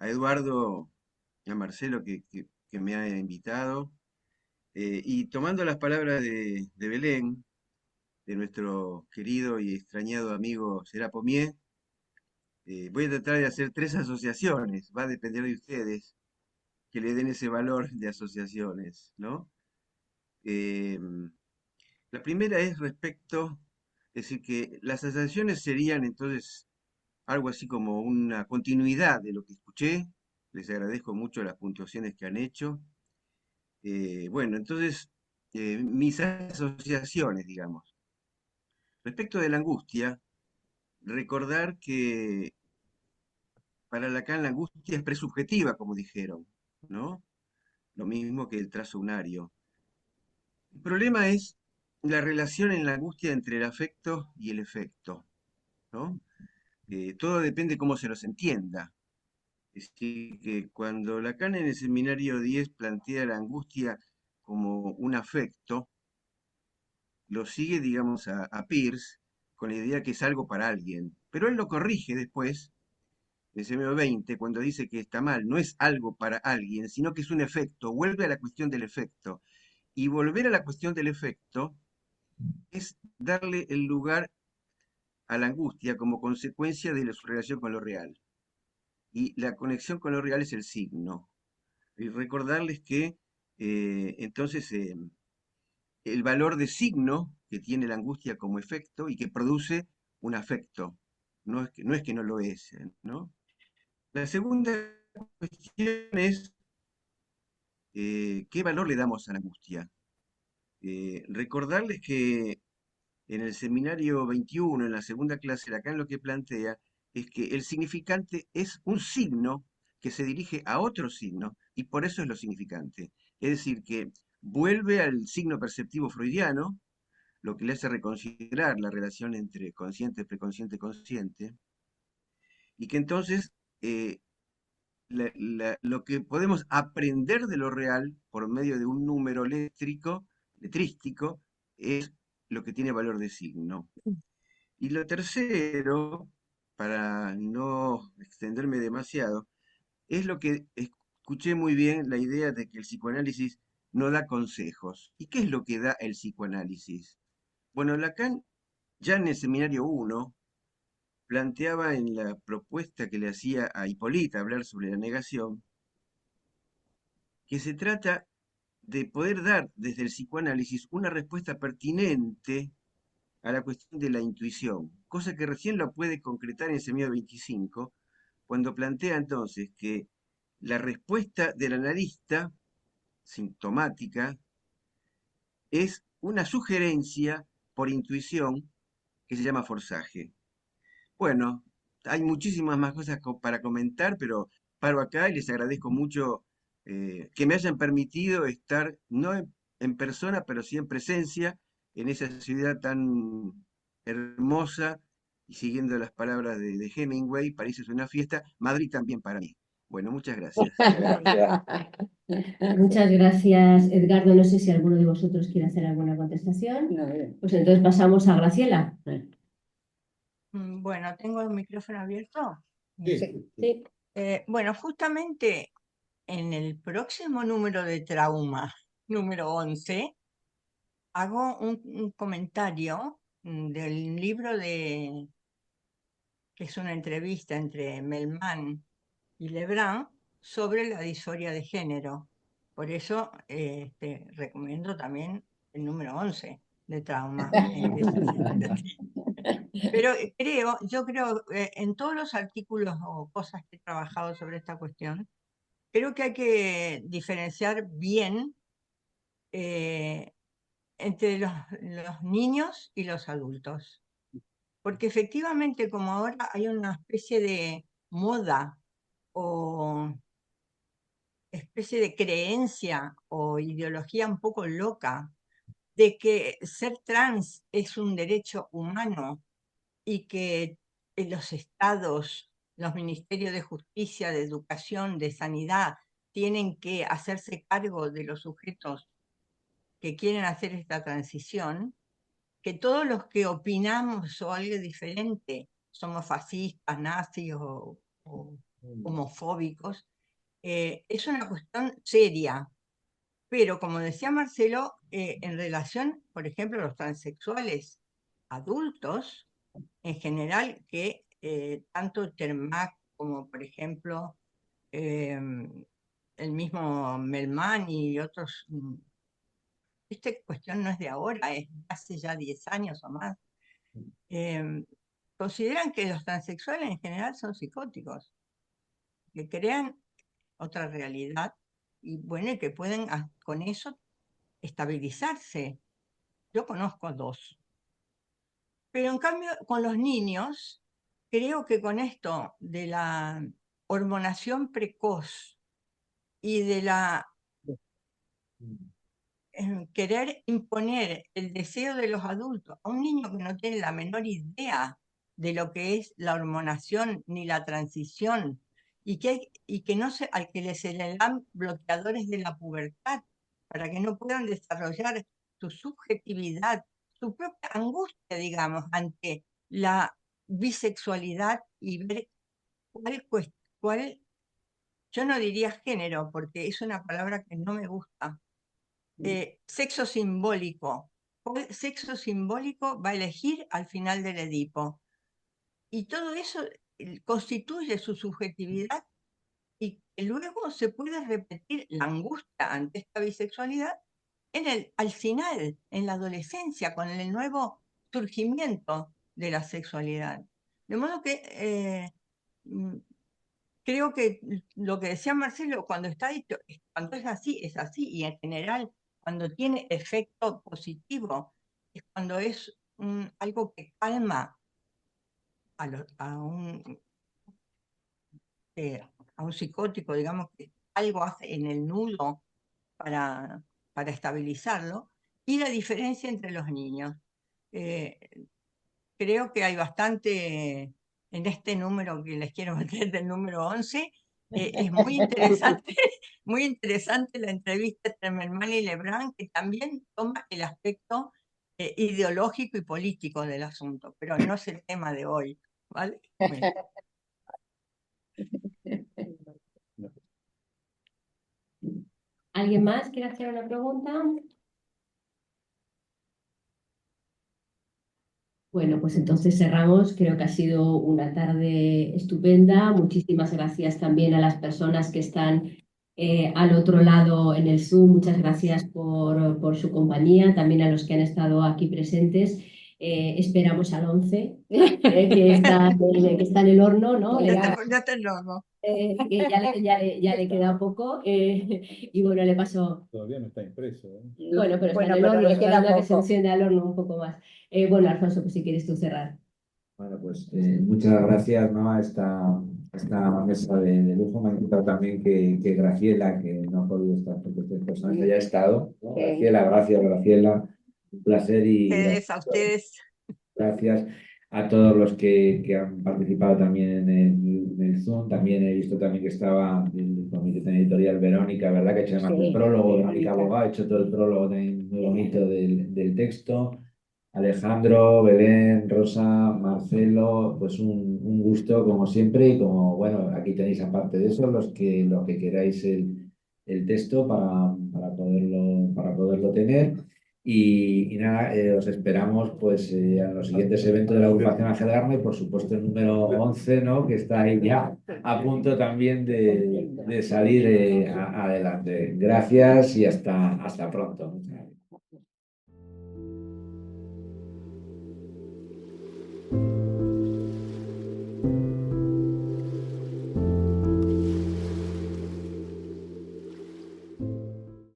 A Eduardo y a Marcelo que me ha invitado. Y tomando las palabras de Belén, de nuestro querido y extrañado amigo Serapo Mié, voy a tratar de hacer 3 asociaciones. Va a depender de ustedes que le den ese valor de asociaciones, ¿no? La primera es respecto, es decir, que las asociaciones serían entonces algo así como una continuidad de lo que escuché. Les agradezco mucho las puntuaciones que han hecho. Bueno, entonces, mis asociaciones, digamos. Respecto de la angustia, recordar que para Lacan la angustia es presubjetiva, como dijeron, ¿no? Lo mismo que el trazo unario. El problema es la relación en la angustia entre el afecto y el efecto, ¿no? Todo depende cómo se los entienda. Es decir, que cuando Lacan en el seminario 10 plantea la angustia como un afecto, lo sigue, digamos, a Peirce con la idea que es algo para alguien. Pero él lo corrige después, en el seminario 20, cuando dice que está mal, no es algo para alguien, sino que es un efecto, vuelve a la cuestión del efecto. Y volver a la cuestión del efecto es darle el lugar a la angustia como consecuencia de su relación con lo real. Y la conexión con lo real es el signo. Y recordarles que entonces el valor de signo que tiene la angustia como efecto y que produce un afecto. No es que no lo es, ¿no? La segunda cuestión es ¿qué valor le damos a la angustia? Recordarles que en el seminario 21, en la segunda clase, Lacan lo que plantea es que el significante es un signo que se dirige a otro signo y por eso es lo significante. Es decir, que vuelve al signo perceptivo freudiano, lo que le hace reconsiderar la relación entre consciente, preconsciente, consciente, y que entonces eh, lo que podemos aprender de lo real por medio de un número letrístico, es lo que tiene valor de signo. Y lo tercero, para no extenderme demasiado, es lo que escuché muy bien, la idea de que el psicoanálisis no da consejos. ¿Y qué es lo que da el psicoanálisis? Bueno, Lacan, ya en el seminario 1, planteaba en la propuesta que le hacía a Hipólita hablar sobre la negación, que se trata de poder dar desde el psicoanálisis una respuesta pertinente a la cuestión de la intuición, cosa que recién lo puede concretar en Seminario 25, cuando plantea entonces que la respuesta del analista sintomática es una sugerencia por intuición que se llama forzaje. Bueno, hay muchísimas más cosas para comentar, pero paro acá y les agradezco mucho que me hayan permitido estar, no en persona, pero sí en presencia, en esa ciudad tan hermosa, y siguiendo las palabras de Hemingway, París es una fiesta, Madrid también para mí. Bueno, muchas gracias. Gracias. Muchas gracias, Edgardo. No sé si alguno de vosotros quiere hacer alguna contestación. No, Pues entonces pasamos a Graciela. Bueno, ¿tengo el micrófono abierto? sí. Sí. Bueno, justamente en el próximo número de Trauma, número 11, hago un comentario del libro que es una entrevista entre Melman y Lebrun sobre la disforia de género. Por eso recomiendo también el número 11 de Trauma. Pero yo creo, en todos los artículos o cosas que he trabajado sobre esta cuestión, creo que hay que diferenciar bien entre los niños y los adultos. Porque efectivamente, como ahora hay una especie de moda o especie de creencia o ideología un poco loca de que ser trans es un derecho humano y que los estados, los ministerios de justicia, de educación, de sanidad, tienen que hacerse cargo de los sujetos que quieren hacer esta transición, que todos los que opinamos o algo diferente somos fascistas, nazis o homofóbicos, es una cuestión seria. Pero como decía Marcelo, en relación, por ejemplo, a los transexuales adultos, en general, que tanto Termac como, por ejemplo, el mismo Melman y otros, esta cuestión no es de ahora, es de hace ya 10 años o más, consideran que los transexuales en general son psicóticos, que crean otra realidad y bueno, y que pueden con eso estabilizarse. Yo conozco dos. Pero en cambio, con los niños, creo que con esto de la hormonación precoz y de la querer imponer el deseo de los adultos a un niño que no tiene la menor idea de lo que es la hormonación ni la transición, y que no se, al que se le dan bloqueadores de la pubertad para que no puedan desarrollar su subjetividad, su propia angustia, digamos, ante la bisexualidad y ver cuál, yo no diría género, porque es una palabra que no me gusta, sexo simbólico. ¿Cuál sexo simbólico va a elegir al final del Edipo? y todo eso constituye su subjetividad y que luego se puede repetir la angustia ante esta bisexualidad al final, en la adolescencia, con el nuevo surgimiento de la sexualidad. De modo que mm, creo que lo que decía Marcelo, cuando está dicho, cuando es así, y en general, cuando tiene efecto positivo, es cuando es algo que calma a un psicótico, digamos, que algo hace en el nudo para, para estabilizarlo, y la diferencia entre los niños. Eh, Creo que hay bastante en este número que les quiero meter del número 11. Es muy interesante, muy interesante la entrevista entre Merman y Lebrun, que también toma el aspecto ideológico y político del asunto, pero no es el tema de hoy, ¿vale? Bueno. ¿Alguien más quiere hacer una pregunta? Bueno, pues entonces cerramos. Creo que ha sido una tarde estupenda. Muchísimas gracias también a las personas que están al otro lado en el Zoom. Muchas gracias por su compañía, también a los que han estado aquí presentes. Esperamos al 11, que está en el horno, ¿no? Ya está el horno. Que ya le queda poco. Y bueno, le paso. Todavía no está impreso, ¿eh? Bueno, pero está en el pero horno, le queda esperando a que se poco. encienda al horno un poco más. Bueno, Alfonso, pues si quieres tú cerrar. Bueno, pues muchas gracias, ¿no? A esta mesa de lujo. Me ha encantado también que Graciela, que no ha podido estar porque estas personas haya estado, ¿no? Sí. Graciela, gracias, Graciela. Un placer y A ustedes. gracias a todos los que han participado también en el Zoom. También he visto también que estaba el comité editorial Verónica, ¿verdad? Que ha hecho además Sí, el prólogo. Verónica. Verónica Abogado ha hecho todo el prólogo también muy bonito del texto. Alejandro, Belén, Rosa, Marcelo, pues un gusto como siempre y como, bueno, aquí tenéis aparte de eso los que queráis el texto para poderlo tener. Y nada, os esperamos pues a los siguientes eventos de la agrupación Ángel Garma y por supuesto el número 11, ¿no? Que está ahí ya a punto también de salir adelante. Gracias y hasta pronto.